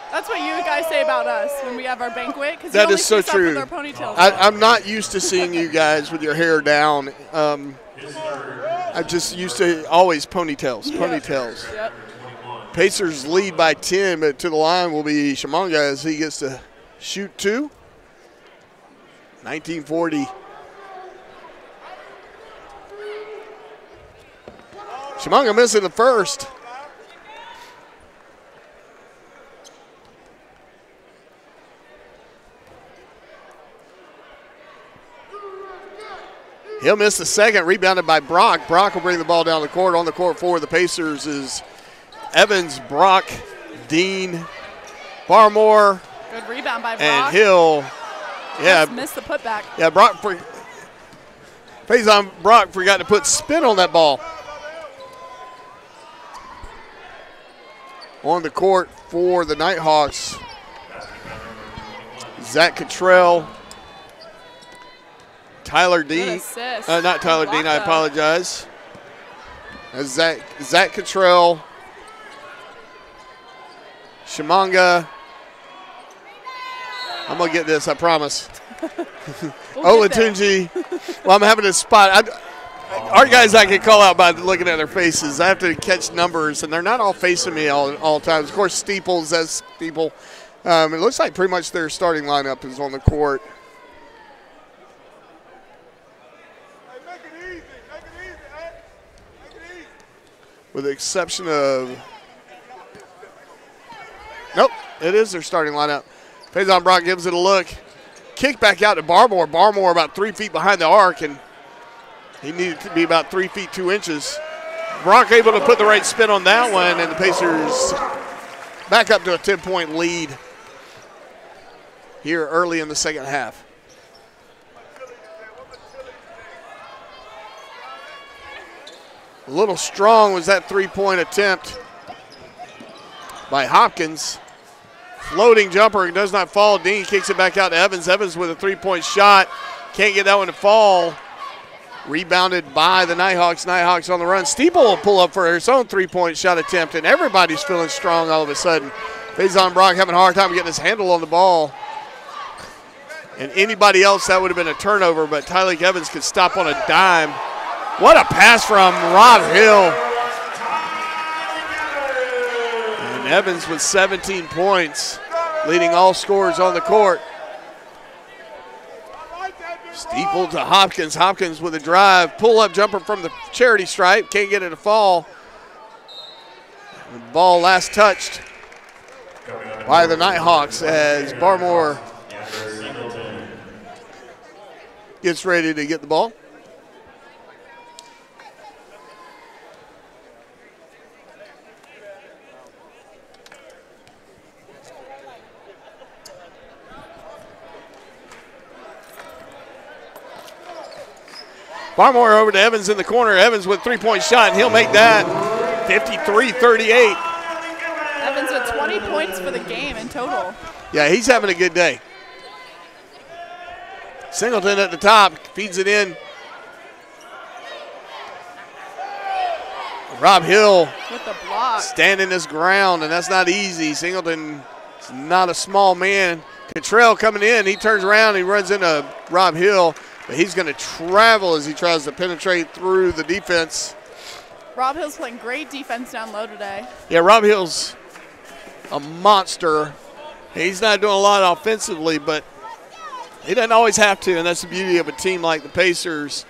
That's what you guys say about us when we have our banquet. That is so true. With our ponytails I'm not used to seeing you guys with your hair down. I'm just used to always ponytails. Yep. Pacers lead by 10, but to the line will be Shamanga as he gets to shoot two. 1940. Shamanga missing the first. He'll miss the second, rebounded by Brock. Brock will bring the ball down the court. On the court for the Pacers is Evans, Brock, Dean, Barmore. Good rebound by Brock. And Hill. Yeah. Missed the putback. Yeah, Brock forgot to put spin on that ball. On the court for the Nighthawks, Zach Cottrell. Tyler Dean, not Tyler Dean, I apologize. Zach Cottrell, Shamanga. I'm going to get this, I promise. Olatunji. Well, I'm having a spot. Our guys I can call out by looking at their faces. I have to catch numbers, and they're not all facing me all times. Of course, Steeples, that's Steeple. It looks like pretty much their starting lineup is on the court. With the exception of, nope, it is their starting lineup. Faison Brock gives it a look. Kick back out to Barmore. Barmore about 3 feet behind the arc, and he needed to be about 3 feet 2 inches. Brock able to put the right spin on that one, and the Pacers back up to a 10-point lead here early in the second half. A little strong was that three-point attempt by Hopkins. Floating jumper does not fall. Dean kicks it back out to Evans. Evans with a three-point shot. Can't get that one to fall. Rebounded by the Nighthawks. Nighthawks on the run. Steeple will pull up for his own three-point shot attempt, and everybody's feeling strong all of a sudden. Faison Brock having a hard time getting his handle on the ball. And anybody else, that would have been a turnover, but Tyleek Evans could stop on a dime. What a pass from Rob Hill. And Evans with 17 points, leading all scorers on the court. Steeple to Hopkins. Hopkins with a drive. Pull-up jumper from the charity stripe. Can't get it to fall. The ball last touched by the Nighthawks as Barmore gets ready to get the ball. Barmore over to Evans in the corner. Evans with three-point shot, and he'll make that 53-38. Evans with 20 points for the game in total. Yeah, he's having a good day. Singleton at the top, feeds it in. Rob Hill with the block, standing his ground, and that's not easy. Singleton is not a small man. Cottrell coming in, he turns around, he runs into Rob Hill. But he's going to travel as he tries to penetrate through the defense. Rob Hill's playing great defense down low today. Yeah, Rob Hill's a monster. He's not doing a lot offensively, but he doesn't always have to, and that's the beauty of a team like the Pacers.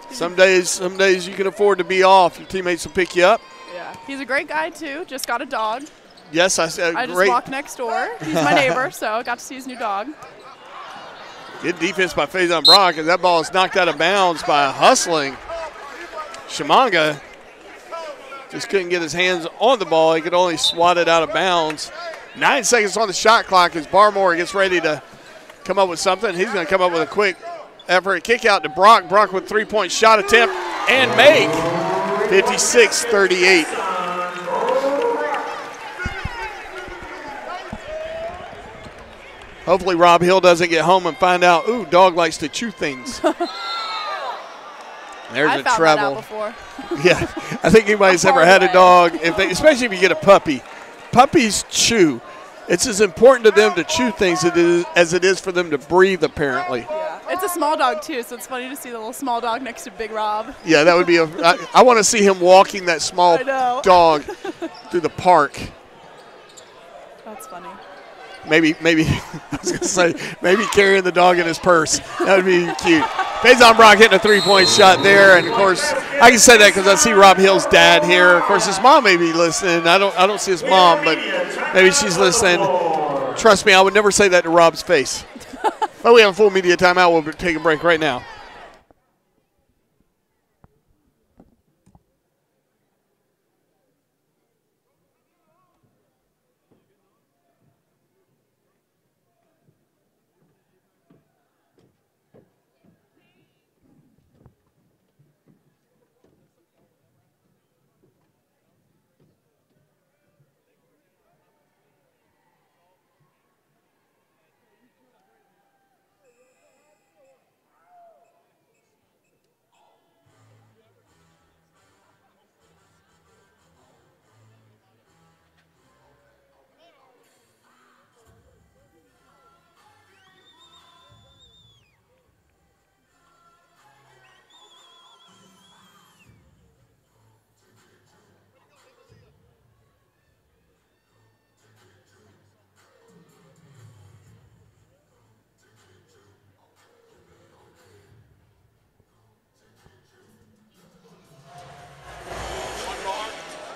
Some days you can afford to be off. Your teammates will pick you up. Yeah, he's a great guy too. Just got a dog. Yes, I said I just walked next door. He's my neighbor, so I got to see his new dog. Good defense by Faison Brock, and that ball is knocked out of bounds by a hustling Shamanga. Just couldn't get his hands on the ball. He could only swat it out of bounds. 9 seconds on the shot clock as Barmore gets ready to come up with something. He's going to come up with a quick effort. Kick out to Brock. Brock with three-point shot attempt and make. 56-38. Hopefully Rob Hill doesn't get home and find out, ooh, dog likes to chew things. There's I a found treble. that out before. Yeah, I think anybody's ever had a dog, especially if you get a puppy. Puppies chew. It's as important to them to chew things as it is for them to breathe, apparently. Yeah. It's a small dog, too, so it's funny to see the little small dog next to Big Rob. Yeah, that would be I want to see him walking that small I know. dog through the park. That's funny. Maybe I was gonna say maybe carrying the dog in his purse. That would be cute. Faison Brock hitting a three-point shot there, and of course I can say that because I see Rob Hill's dad here. Of course his mom may be listening. I don't see his mom, but maybe she's listening. Trust me, I would never say that to Rob's face. But we have a full media timeout. We'll take a break right now.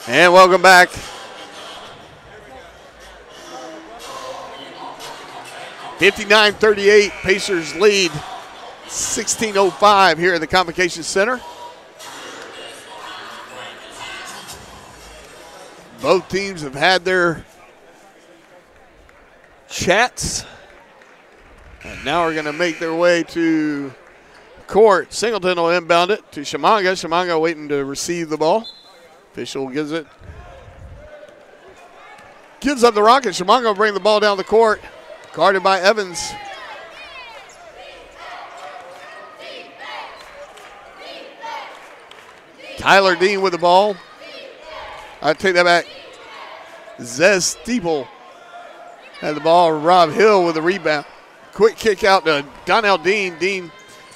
And welcome back. (59-38) Pacers lead. 16:05 here at the Convocation Center. Both teams have had their chats. And now are going to make their way to court. Singleton will inbound it to Shamanga. Shamanga waiting to receive the ball. Official gives up the rocket. Shamanga will bring the ball down the court. Guarded by Evans. Tyler Dean with the ball. I take that back. Zez Steeple had the ball. Rob Hill with the rebound. Quick kick out to Donnell Dean. Dean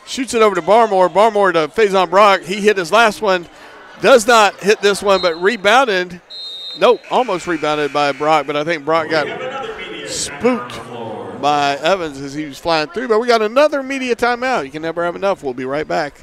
shoots it over to Barmore. Barmore to Faison Brock. He hit his last one. Does not hit this one, but rebounded. Nope, almost rebounded by Brock, but I think Brock got spooked by Evans as he was flying through. But we got another media timeout. You can never have enough. We'll be right back.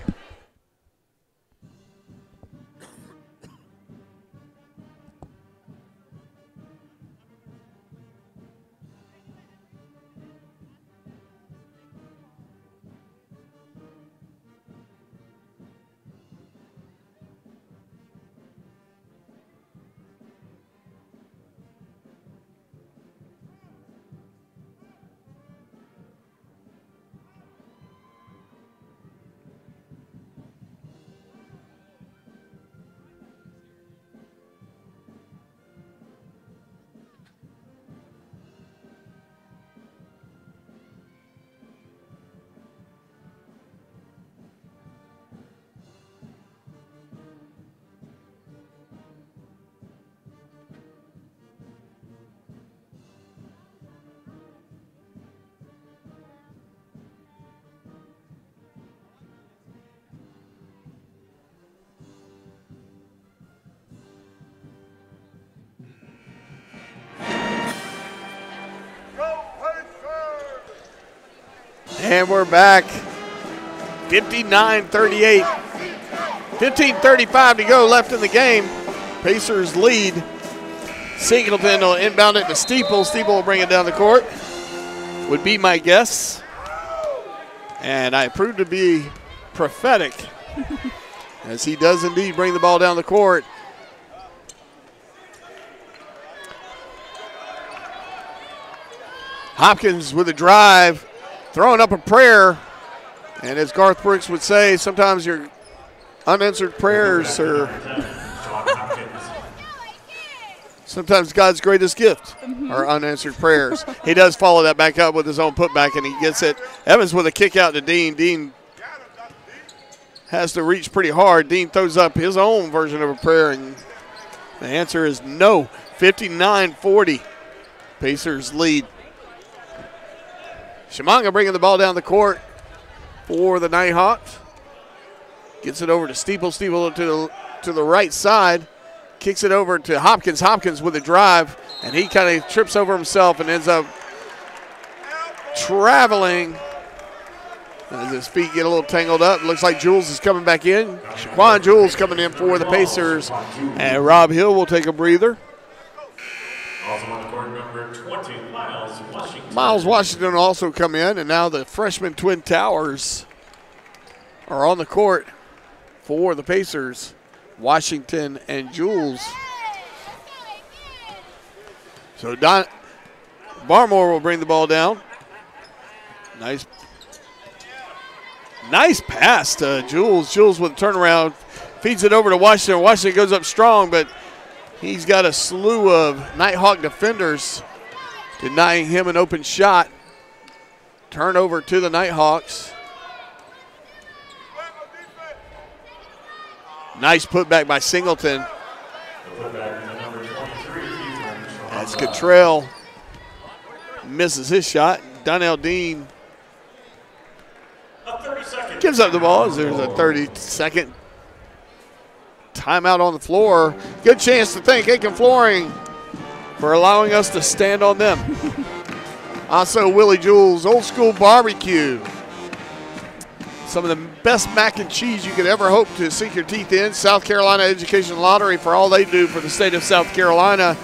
And we're back. 59-38. 15:35 to go left in the game. Pacers lead. Singleton will inbound it to Steeple. Steeple will bring it down the court. Would be my guess. And I proved to be prophetic as he does indeed bring the ball down the court. Hopkins with a drive, throwing up a prayer. And as Garth Brooks would say, sometimes your unanswered prayers are sometimes God's greatest gift, are unanswered prayers. He does follow that back up with his own putback, and he gets it. Evans with a kick out to Dean. Dean has to reach pretty hard. Dean throws up his own version of a prayer, and the answer is no. 59-40. Pacers lead. Chimanga bringing the ball down the court for the Nighthawks. Gets it over to Steeple. Steeple to the right side. Kicks it over to Hopkins. Hopkins with a drive, and he kind of trips over himself and ends up traveling as his feet get a little tangled up. Looks like Jules is coming back in. Shaquan Jules coming in for the Pacers, and Rob Hill will take a breather. Also on the court, number 20, Miles Washington. Miles Washington will also come in, and now the freshman Twin Towers are on the court for the Pacers. Washington and Jules. So Barmore will bring the ball down. Nice pass to Jules. Jules with a turnaround, feeds it over to Washington. Washington goes up strong, but he's got a slew of Nighthawk defenders denying him an open shot. Turnover to the Nighthawks. Nice putback by Singleton. That's Cottrell. Misses his shot. Donnell Dean gives up the ball as there's a 30-second timeout on the floor. Good chance to thank Aiken Flooring for allowing us to stand on them. Also, Willie Jules Old School Barbecue. Some of the best mac and cheese you could ever hope to sink your teeth in. South Carolina Education Lottery for all they do for the state of South Carolina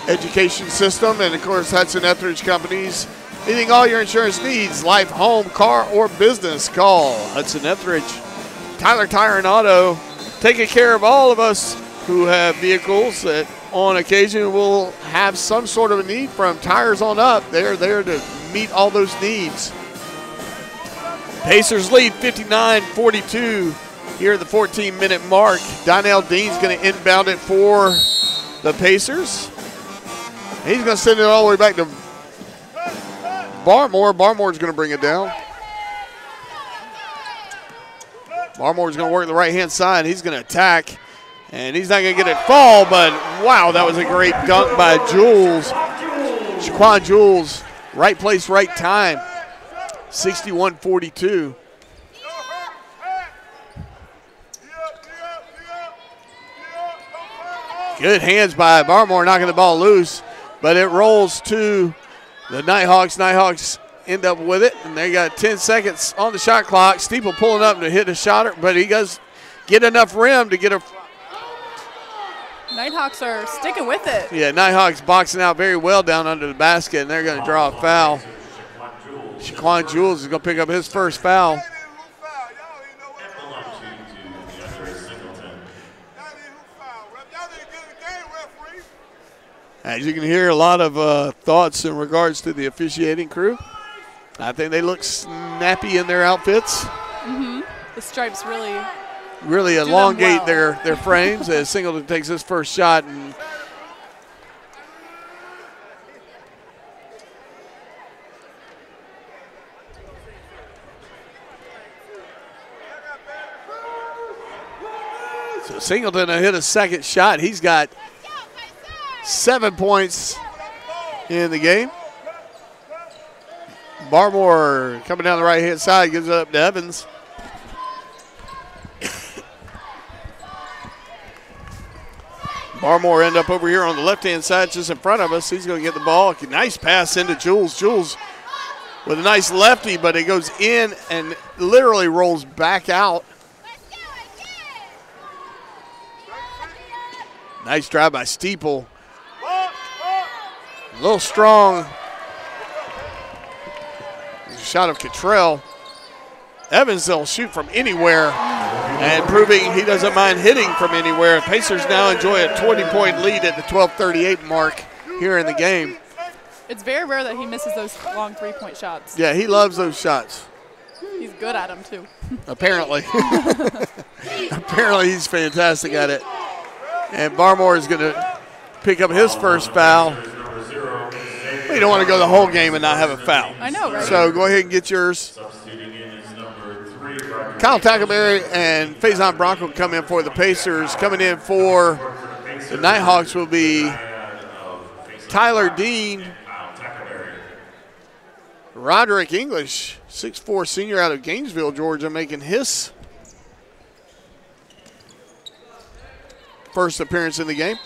education system. And, of course, Hudson Etheridge Companies. Meeting all your insurance needs, life, home, car, or business. Call Hudson Etheridge. Tyler Tire and Auto, taking care of all of us who have vehicles that on occasion will have some sort of a need from tires on up. They're there to meet all those needs. Pacers lead 59-42 here at the 14-minute mark. Donnell Dean's going to inbound it for the Pacers. He's going to send it all the way back to Barmore. Barmore's going to bring it down. Barmore's going to work the right-hand side. He's going to attack, and he's not going to get it fall, but wow, that was a great dunk by Jules. Shaquan Jules, right place, right time. 61-42. Good hands by Barmore knocking the ball loose, but it rolls to the Nighthawks. Nighthawks end up with it, and they got 10 seconds on the shot clock. Steeple pulling up to hit a shot, but he does get enough rim to get a. Nighthawks are sticking with it. Yeah, Nighthawks boxing out very well down under the basket, and they're going to draw a foul. Shaquan Jules is going to pick up his first foul. As you can hear, a lot of thoughts in regards to the officiating crew. I think they look snappy in their outfits. The stripes really elongate their frames as Singleton takes his first shot. And so Singleton will hit a second shot. He's got 7 points in the game. Barmore coming down the right-hand side, gives it up to Evans. Barmore end up over here on the left-hand side just in front of us. He's going to get the ball. Nice pass into Jules. Jules with a nice lefty, but it goes in and literally rolls back out. Nice drive by Steeple. A little strong. Shot of Cottrell. Evans will shoot from anywhere and proving he doesn't mind hitting from anywhere. Pacers now enjoy a 20-point lead at the 12:38 mark here in the game. It's very rare that he misses those long three-point shots. Yeah, he loves those shots. He's good at them, too. Apparently. Apparently he's fantastic at it. And Barmore is going to pick up his first foul. Well, you don't want to go the whole game and not have a foul. I know, right? So go ahead and get yours. Kyle Tackleberry and Faison Bronco come in for the Pacers. Coming in for the Nighthawks will be Tyler Dean, Roderick English, 6'4" senior out of Gainesville, Georgia, making his first appearance in the game.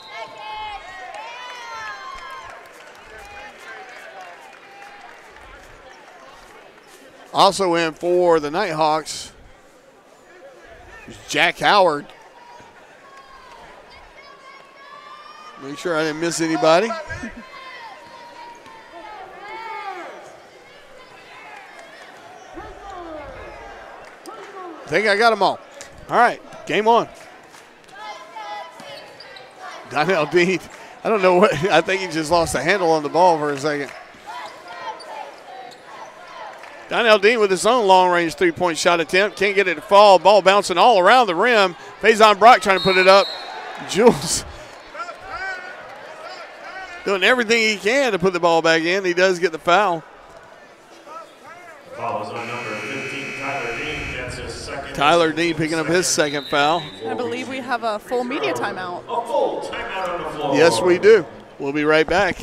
Also in for the Nighthawks is Jack Howard. Make sure I didn't miss anybody. I think I got them all. All right, game on. Donnell Dean, I don't know what, I think he just lost the handle on the ball for a second. Donnell Dean with his own long-range three-point shot attempt. Can't get it to fall. Ball bouncing all around the rim. Faison Brock trying to put it up. Jules doing everything he can to put the ball back in. He does get the foul. Foul is on number 15, Tyler Dean. That's his second. Tyler Dean picking up his second foul. I believe we have a full media timeout. A full timeout on the floor. Yes, we do. We'll be right back.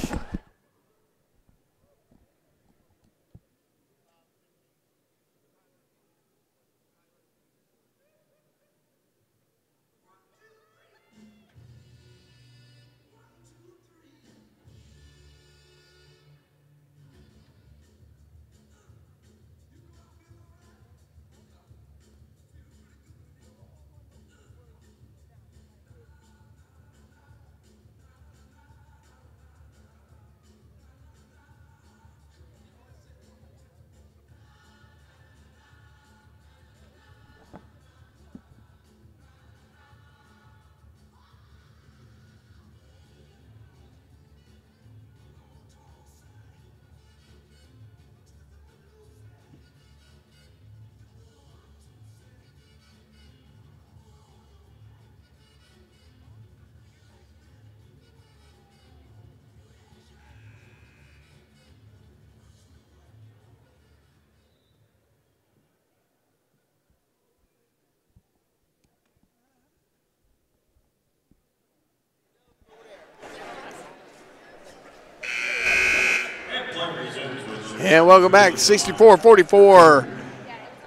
And welcome back, 64-44,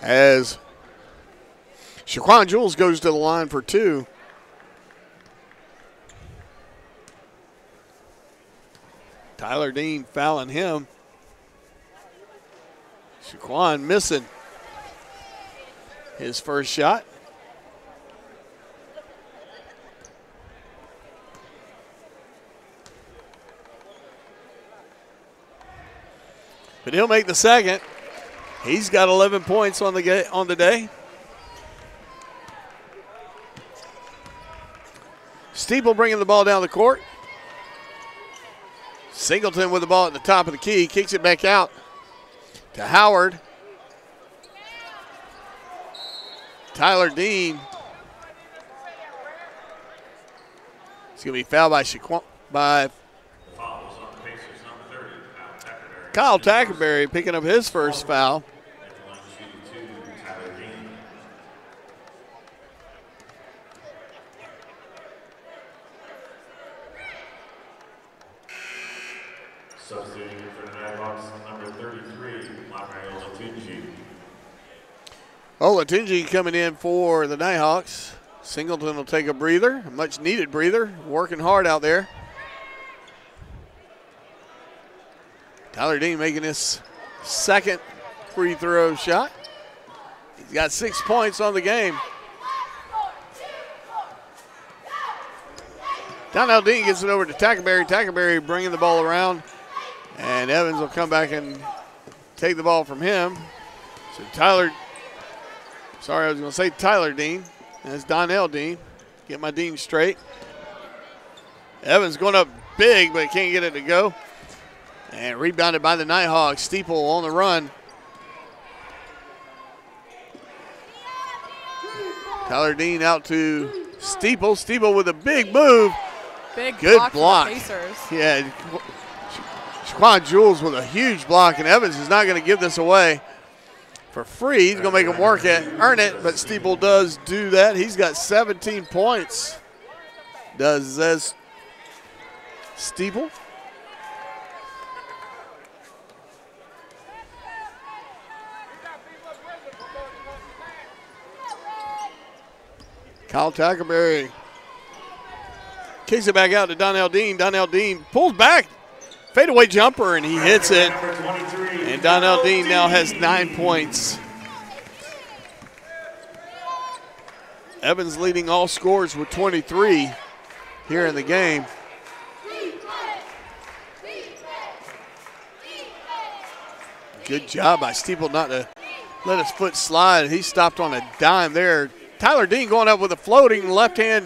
as Shaquan Jules goes to the line for two. Tyler Dean fouling him. Shaquan missing his first shot. But he'll make the second. He's got 11 points on the day. Steeple bringing the ball down the court. Singleton with the ball at the top of the key. Kicks it back out to Howard. Tyler Dean. It's going to be fouled by Kyle Tackleberry picking up his first foul. Substituting for the Nighthawks, number 33, Latunji. Latunji coming in for the Nighthawks. Singleton will take a breather, a much needed breather, working hard out there. Tyler Dean making his second free throw shot. He's got 6 points on the game. Donnell Dean gets it over to Tackleberry. Tackleberry bringing the ball around. And Evans will come back and take the ball from him. So Tyler Dean. That's Donnell Dean. Get my Dean straight. Evans going up big, but can't get it to go. And rebounded by the Nighthawks. Steeple on the run. Tyler Dean out to Steeple. Steeple with a big move. Big Good block. For the Pacers. Yeah, Shaquan Jules with a huge block, and Evans is not going to give this away for free. He's going to make him work it, earn it, but Steeple does do that. He's got 17 points. Does Steeple. Kyle Tackleberry kicks it back out to Donnell Dean. Donnell Dean pulls back. Fadeaway jumper, and he hits it. And Donnell Dean now has 9 points. Evans leading all scorers with 23 here in the game. Good job by Steeple not to let his foot slide. He stopped on a dime there. Tyler Dean going up with a floating left-hand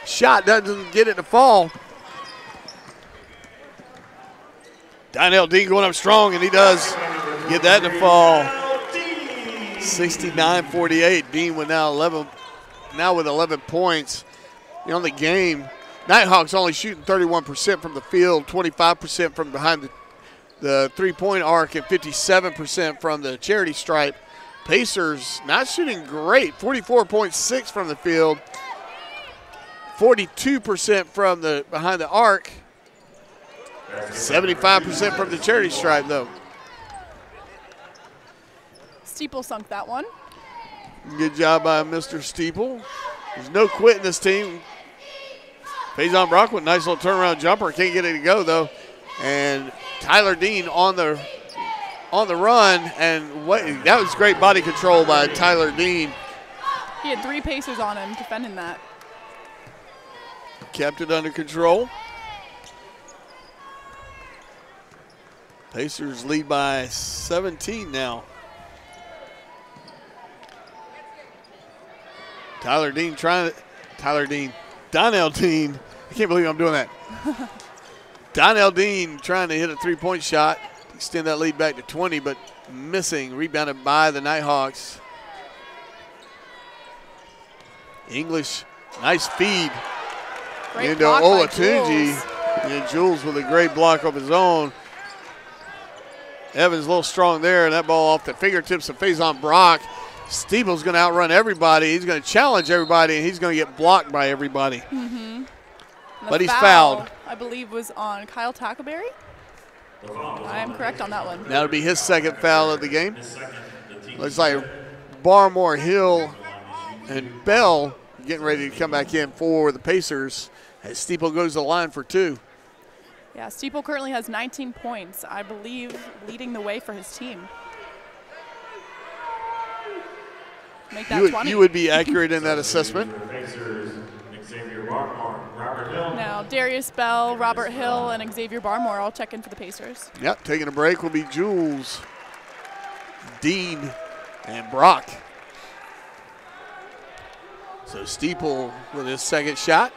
shot, doesn't get it to fall. Donnell Dean going up strong, and he does get that to fall. 69-48. Dean with now with 11 points. On the game, Nighthawks only shooting 31% from the field, 25% from behind the three-point arc, and 57% from the charity stripe. Pacers not shooting great, 44.6 from the field, 42% from the behind the arc, 75% from the charity stripe, though. Steeple sunk that one. Good job by Mr. Steeple. There's no quit in this team. Faison Brock with a nice little turnaround jumper. Can't get it to go, though. And Tyler Dean on the run, and that was great body control by Tyler Dean. He had 3 Pacers on him defending that. Kept it under control. Pacers lead by 17 now. Donnell Dean. I can't believe I'm doing that. Donnell Dean trying to hit a three-point shot, extend that lead back to 20, but missing. Rebounded by the Nighthawks. English, nice feed Great into block by Olatunji. Jules. And Jules with a great block of his own. Evans a little strong there, and that ball off the fingertips of Faison Brock. Steeple's going to outrun everybody. He's going to challenge everybody, and he's going to get blocked by everybody. But he's fouled. I believe was on Kyle Tackleberry. I am correct on that one. That'll be his second foul of the game. Looks like Barmore, Hill, and Bell getting ready to come back in for the Pacers as Steeple goes to the line for 2. Yeah, Steeple currently has 19 points, I believe, leading the way for his team. Make that 20. You would be accurate in that assessment. Now, Darius Bell, Robert Hill, and Xavier Barmore all check in for the Pacers. Yep, taking a break will be Jules, Dean, and Brock. So Steeple with his second shot.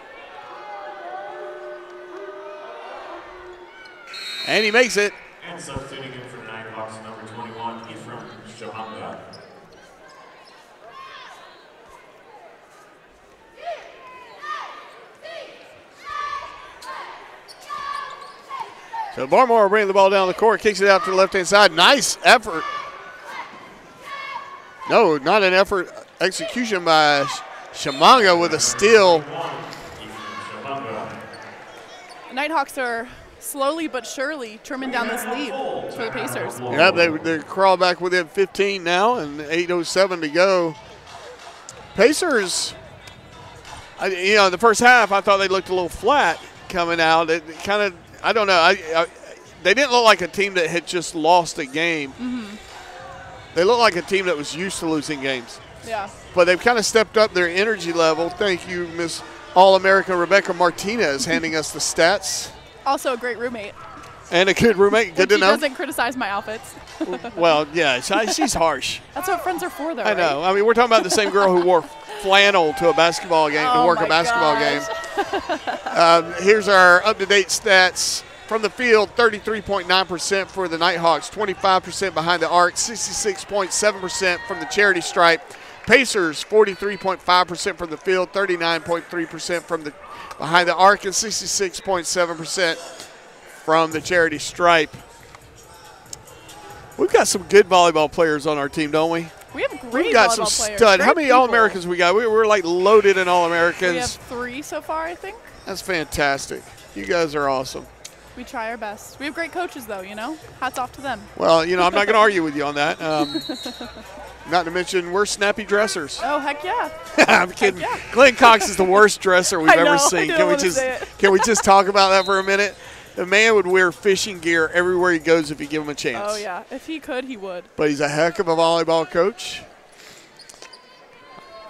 And he makes it. And substituting in for the Nighthawks, number 21, Ephraim Shahamba. So Barmore bringing the ball down the court, kicks it out to the left-hand side. Nice effort. No, not an effort. Execution by Shamanga with a steal. The Nighthawks are slowly but surely trimming down this lead for the Pacers. Yeah, they crawl back within 15 now, and 8:07 to go. Pacers, in the first half, I thought they looked a little flat coming out. It kind of, I don't know. They didn't look like a team that had just lost a game. They look like a team that was used to losing games. Yeah. But they've kind of stepped up their energy level. Thank you, Miss All-American Rebecca Martinez, handing us the stats. Also a great roommate. And a good roommate. Good to know. She doesn't criticize my outfits. Well, yeah, she's harsh. That's what friends are for, though. I know. Right? I mean, we're talking about the same girl who wore flannel to a basketball game, to work a basketball game. Here's our up-to-date stats. From the field, 33.9% for the Nighthawks, 25% behind the arc, 66.7% from the charity stripe, Pacers 43.5% from the field, 39.3% from the behind the arc, and 66.7% from the charity stripe. We've got some good volleyball players on our team, don't we? We have great We've got volleyball some players. stud. How Great many people. All-Americans we got? We're like loaded in All-Americans. We have 3 so far, I think. That's fantastic. You guys are awesome. We try our best. We have great coaches, though, you know? Hats off to them. Well, I'm not going to argue with you on that. Not to mention, we're snappy dressers. Oh, heck yeah. I'm kidding. Yeah. Glenn Cox is the worst dresser we've I know, ever I seen. didn't Can we wanna just say it. can we just talk about that for a minute? The man would wear fishing gear everywhere he goes if you give him a chance. Oh, yeah. If he could, he would. But he's a heck of a volleyball coach.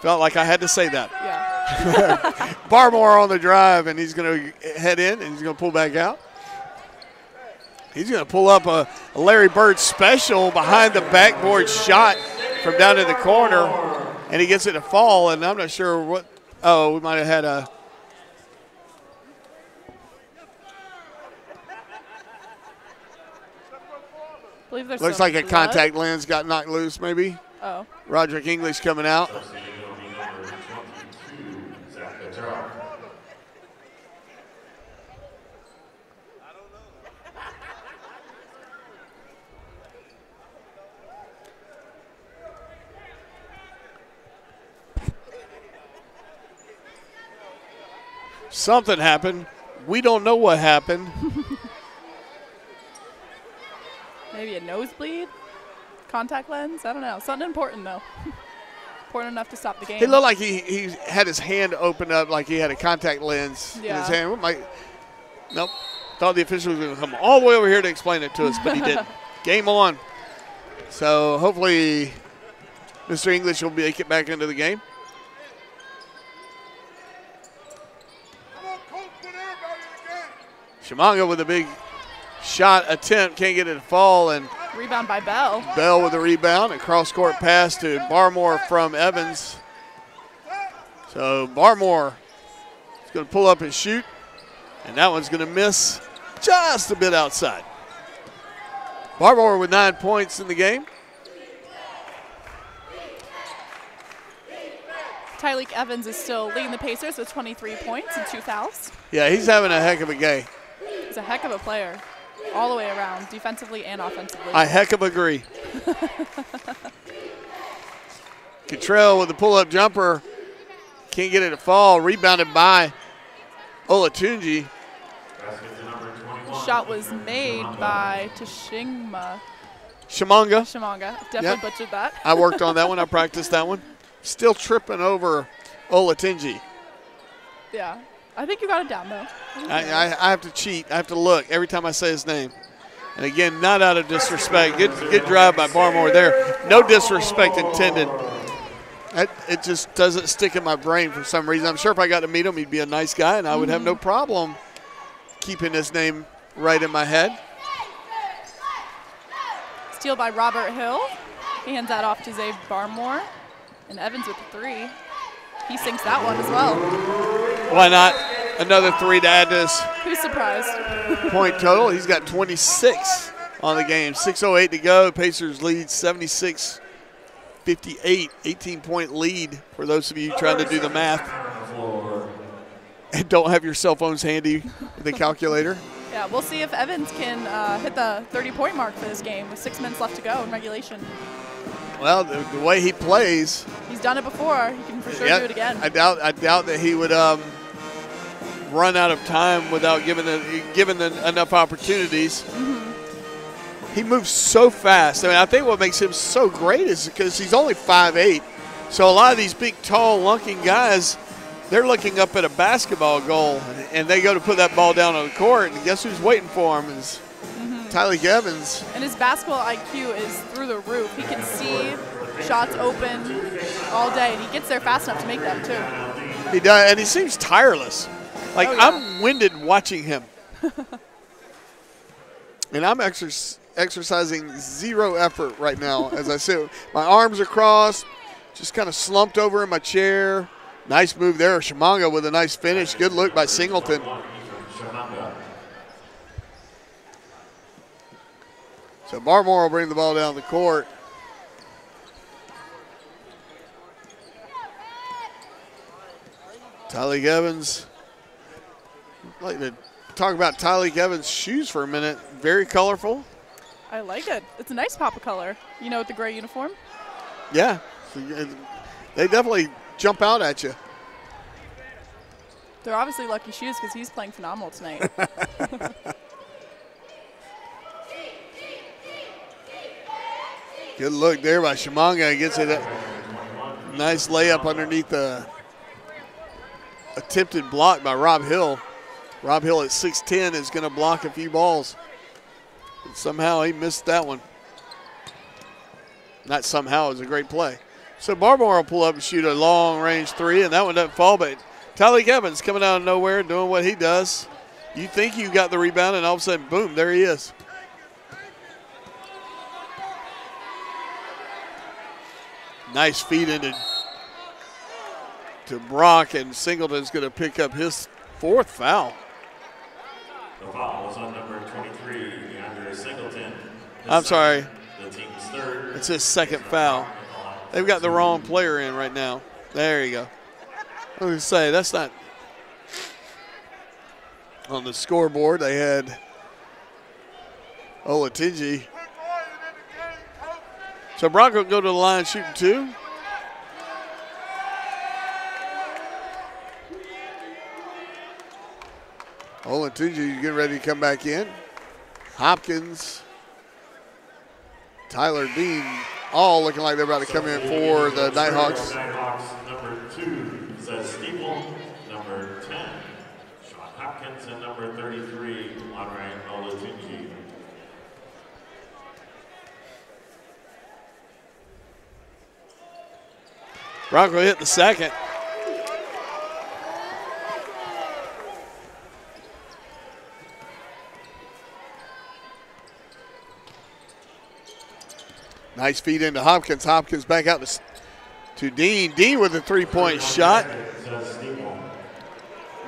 Felt like I had to say that. Yeah. Barmore on the drive, and he's going to head in, and he's going to pull back out. He's going to pull up a Larry Bird special behind the backboard shot from down in the corner, and he gets it to fall, and I'm not sure what – oh, we might have had a – I believe there's looks some like a blood. contact lens got knocked loose maybe. Oh. Roderick English coming out. Something happened. We don't know what happened. Maybe a nosebleed? Contact lens? I don't know. Something important, though. Important enough to stop the game. He looked like he had his hand open up like he had a contact lens in Yeah. his hand. Nope. Thought the official was going to come all the way over here to explain it to us, but he didn't. Game on. So hopefully Mr. English will make it back into the game. Chimanga with a big shot attempt, can't get it to fall, and Rebound by Bell. Bell with a rebound, and cross-court pass to Barmore from Evans. So Barmore is going to pull up and shoot, and that one's going to miss just a bit outside. Barmore with 9 points in the game. Tyreek Evans is still leading the Pacers with 23 points and 2 fouls. Yeah, he's having a heck of a game. He's a heck of a player all the way around, defensively and offensively. I heck of agree. Cottrell with the pull-up jumper. Can't get it to fall. Rebounded by Olatunji. The shot was made by Chimanga. Chimanga. Definitely Yep. butchered that. I worked on that one. I practiced that one. Still tripping over Olatunji. Yeah. I think you got it down, though. I have to cheat. I have to look every time I say his name. And again, not out of disrespect. Good drive by Barmore there. No disrespect intended. It just doesn't stick in my brain for some reason. I'm sure if I got to meet him, he'd be a nice guy, and I would have no problem keeping his name right in my head. Steal by Robert Hill. He hands that off to Zay Barmore. And Evans with the 3. He sinks that one as well. Why not? Another 3 to add to his Who's surprised? point total. He's got 26 on the game. 6:08 to go. Pacers lead 76-58. 18-point lead for those of you trying to do the math and don't have your cell phones handy with the calculator. Yeah, we'll see if Evans can hit the 30-point mark for this game with 6 minutes left to go in regulation. Well, the way he plays, He's done it before. He can for sure yeah, do it again. I doubt that he would run out of time without given enough opportunities. He moves so fast. I mean, I think what makes him so great is because he's only 5'8". So a lot of these big, tall, lunking guys, they're looking up at a basketball goal, and they go to put that ball down on the court, and guess who's waiting for him is Tyreek Evans. And his basketball IQ is through the roof. He can see shots open all day, and he gets there fast enough to make them, too. He does, and he seems tireless. Like, Oh, yeah. I'm winded watching him. And I'm exercising zero effort right now as I sit. My arms are crossed, just kind of slumped over in my chair. Nice move there. Chimanga with a nice finish. Good look by Singleton. So Barmore will bring the ball down the court. Tyleek Evans. I'd like to talk about Tyleek Evans' shoes for a minute. Very colorful. I like it. It's a nice pop of color, you know, with the gray uniform. Yeah, they definitely jump out at you. They're obviously lucky shoes because he's playing phenomenal tonight. Good look there by Shimanga. Gets it. Nice layup underneath the attempted block by Rob Hill. Rob Hill at 6'10" is going to block a few balls. But somehow he missed that one. Not somehow, it was a great play. So Barmore will pull up and shoot a long-range three, and that one doesn't fall, but Tyleek Evans coming out of nowhere doing what he does. You think you got the rebound, and all of a sudden, boom, there he is. Nice feed into Brock, and Singleton's going to pick up his 4th foul. The foul is on number 23, DeAndre Singleton. I'm sorry. The team's 3rd. It's his 2nd foul. They've got the wrong player in right now. There you go. I was going to say, that's not on the scoreboard. They had Olatunji. So Brock will go to the line shooting 2. Olatunji getting ready to come back in. Hopkins, Tyler Dean, all looking like they're about to come in for the Nighthawks. Nighthawks, number 2, Zez Steeple. Number 10, Sean Hopkins. And number 33, Lonray Olatunji. Bronco hit the 2nd. Nice feed into Hopkins. Hopkins back out to Dean. Dean with a 3-point shot.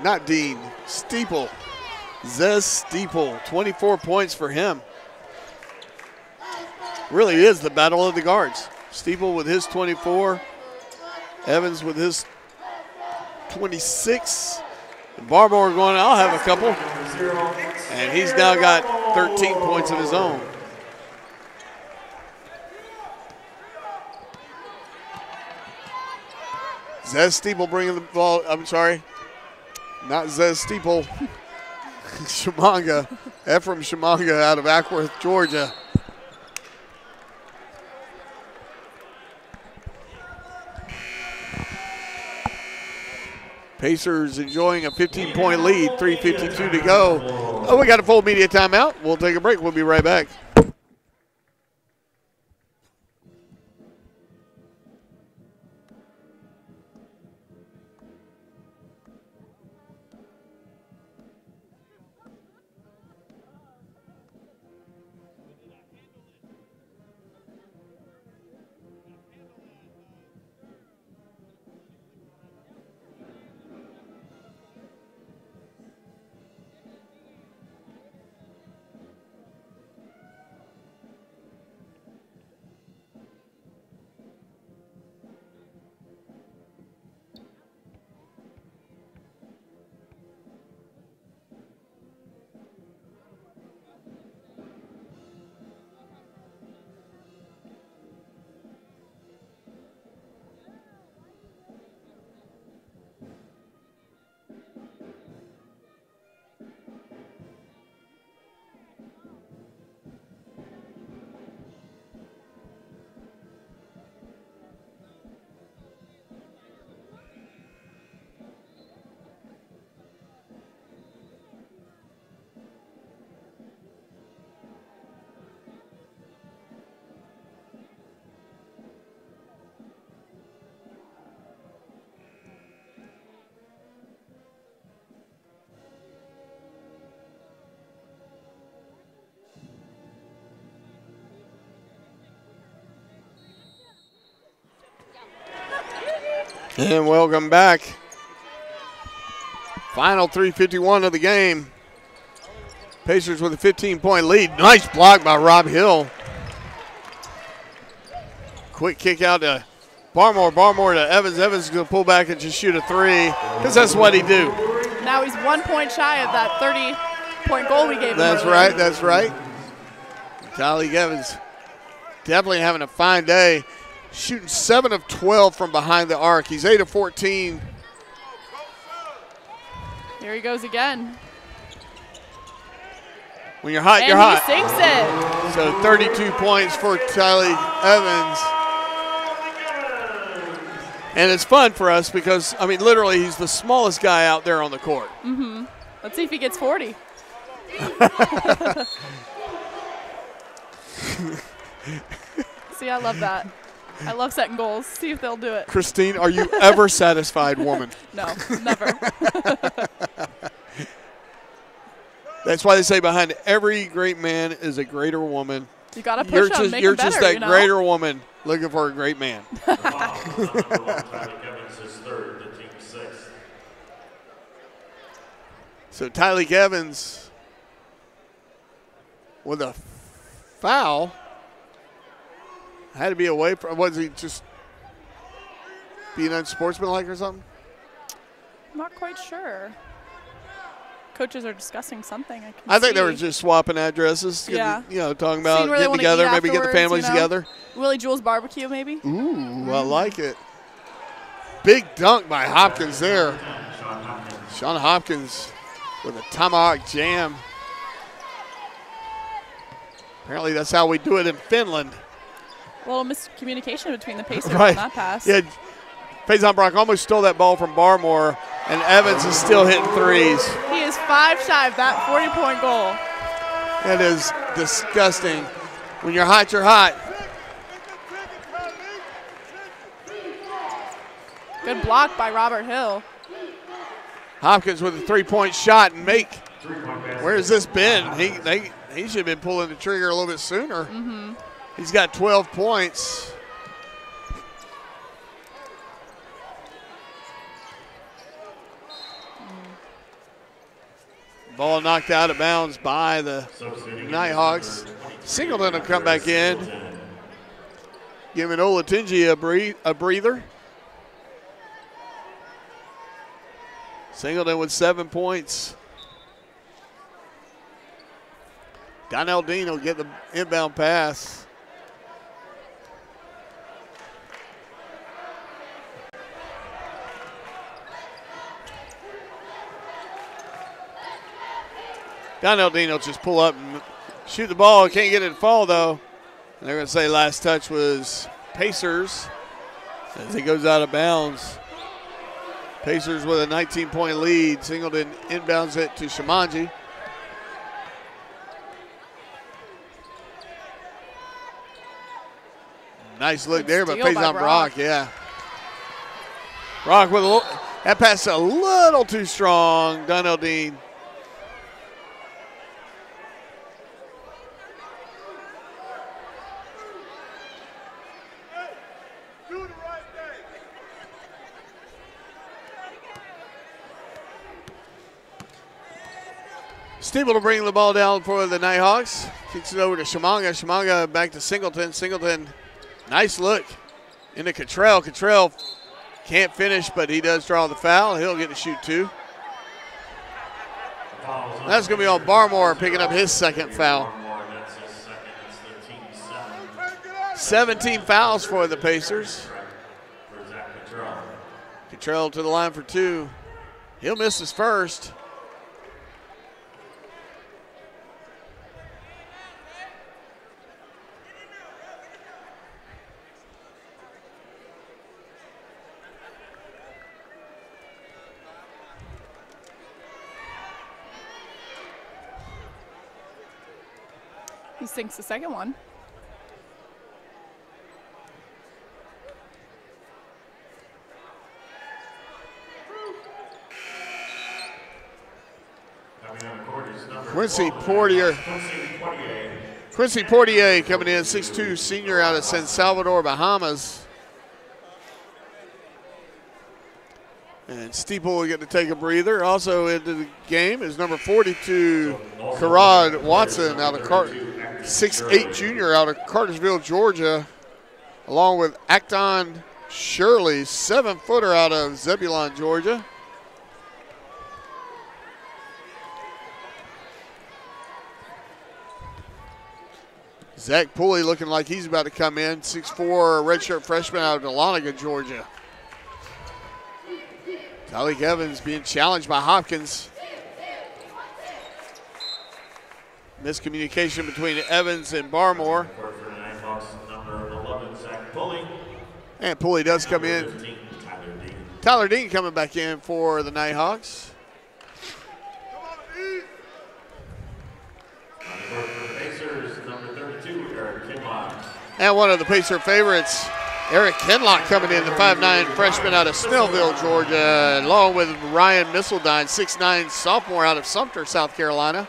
Not Dean, Steeple. Zez Steeple, 24 points for him. Really is the battle of the guards. Steeple with his 24. Evans with his 26. Barmore going, I'll have a couple. And he's now got 13 points of his own. Zez Steeple bringing the ball. I'm sorry. Not Zez Steeple. Shimanga. Ephraim Shimanga out of Ackworth, Georgia. Pacers enjoying a 15-point lead, 3:52 to go. Oh, we got a full media timeout. We'll take a break. We'll be right back. And welcome back. Final 3:51 of the game. Pacers with a 15-point lead. Nice block by Rob Hill. Quick kick out to Barmore to Evans. Evans is going to pull back and just shoot a three because that's what he do. Now he's 1 point shy of that 30-point goal we gave him. That's earlier. right. That's right. Tyleek Evans definitely having a fine day. Shooting 7 of 12 from behind the arc. He's 8 of 14. Here he goes again. When you're hot, And you're he hot. sinks it. So 32 points for Tyleek Evans. And it's fun for us because, I mean, literally he's the smallest guy out there on the court. Mm-hmm. Let's see if he gets 40. See, I love that. I love setting goals. See if they'll do it. Christine, are you ever satisfied, woman? No, never. That's why they say behind every great man is a greater woman. You got to push them, make you're them just better, that you know? greater woman looking for a great man. So Tyleek Evans with a foul. Had to be away from, was he just being unsportsmanlike or something? I'm not quite sure. Coaches are discussing something. I think they were just swapping addresses. Yeah. You know, talking about Seeing where they getting wanna together, eat maybe get the afterwards, families you know? together. Willie Jewell's barbecue, maybe? Ooh, I like it. Big dunk by Hopkins there. Sean Hopkins with a tomahawk jam. Apparently that's how we do it in Finland. A little miscommunication between the Pacers Right. on that pass. Yeah, Faison Brock almost stole that ball from Barmore, and Evans is still hitting threes. He is 5 shy of that 40-point goal. That is disgusting. When you're hot, you're hot. Good block by Robert Hill. Hopkins with a three-point shot and make. Where has this been? He should have been pulling the trigger a little bit sooner. Mm-hmm. He's got 12 points. Ball knocked out of bounds by the Nighthawks. Singleton will come back in, giving Olatunji a breather. Singleton with 7 points. Donnell Dean will get the inbound pass. Donnell Dean will just pull up and shoot the ball. Can't get it to fall, though. And they're going to say last touch was Pacers as he goes out of bounds. Pacers with a 19-point lead. Singleton inbounds it to Shamanji. Nice look there, but Faison Brock, yeah. Brock with a little, that pass a little too strong. Donnell Dean. Steeple to bring the ball down for the Nighthawks. Kicks it over to Shamanga. Shamanga back to Singleton. Singleton, nice look into Cottrell. Cottrell can't finish, but he does draw the foul. He'll get to shoot 2. That's going to be on Barmore picking up his second foul. 17 fouls for the Pacers. Cottrell to the line for 2. He'll miss his first. He sinks the second one. Quincy Portier. Quincy Portier coming in, 6'2", senior out of San Salvador, Bahamas. And Steeple will get to take a breather. Also into the game is number 42, Karad Watson, out of 6'8", junior out of Cartersville, Georgia, along with Acton Shirley, 7-footer out of Zebulon, Georgia. Zach Pulley looking like he's about to come in. 6'4", redshirt freshman out of Dahlonega, Georgia. Tyleek Evans being challenged by Hopkins. Miscommunication between Evans and Barmore. And Pulley does come in. Tyler Dean coming back in for the Nighthawks. And one of the Pacer favorites, Eric Kinlock, coming in, the 5'9" freshman out of Snellville, Georgia, along with Ryan Misseldine, 6'9" sophomore out of Sumter, South Carolina.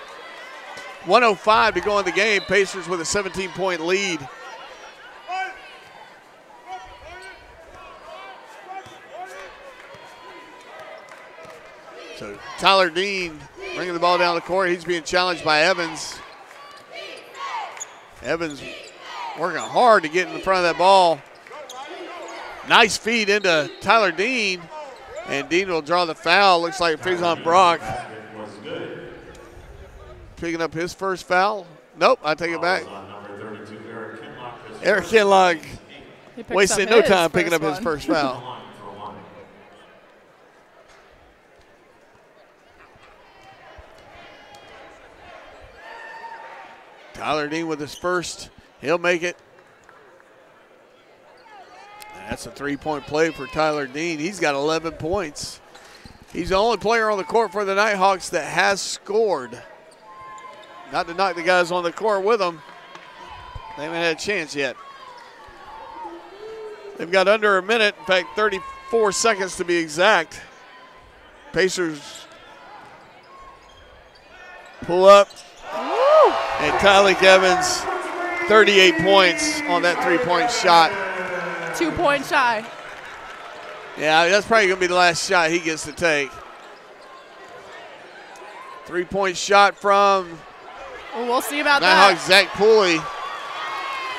1:05 to go in the game. Pacers with a 17-point lead. So Tyler Dean bringing the ball down the court. He's being challenged by Evans. Evans working hard to get in the front of that ball. Nice feed into Tyler Dean. And Dean will draw the foul. Looks like Faison Brock picking up his first foul. Nope, I take it back. Eric Kinlock wasting no time picking up his first foul. Tyler Dean with his first. He'll make it. That's a three-point play for Tyler Dean. He's got 11 points. He's the only player on the court for the Nighthawks that has scored. Not to knock the guys on the court with them. They haven't had a chance yet. They've got under a minute, in fact, 34 seconds to be exact. Pacers pull up. And Tyleek Evans, 38 points on that three-point shot. 2 point shy. Yeah, that's probably going to be the last shot he gets to take. 3-point shot from Well, we'll see about Nighthawks. that. Zach Pulley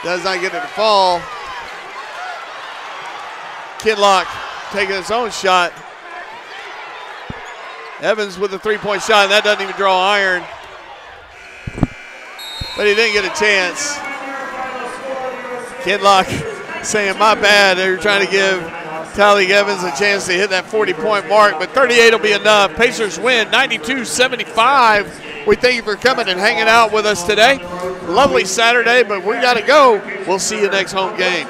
does not get it to fall. Kinlock taking his own shot. Evans with a 3-point shot, and that doesn't even draw iron. But he didn't get a chance. Kinlock saying, my bad. They were trying to give Tyleek Evans a chance to hit that 40-point mark, but 38 will be enough. Pacers win 92-75. We thank you for coming and hanging out with us today. Lovely Saturday, but we got to go. We'll see you next home game.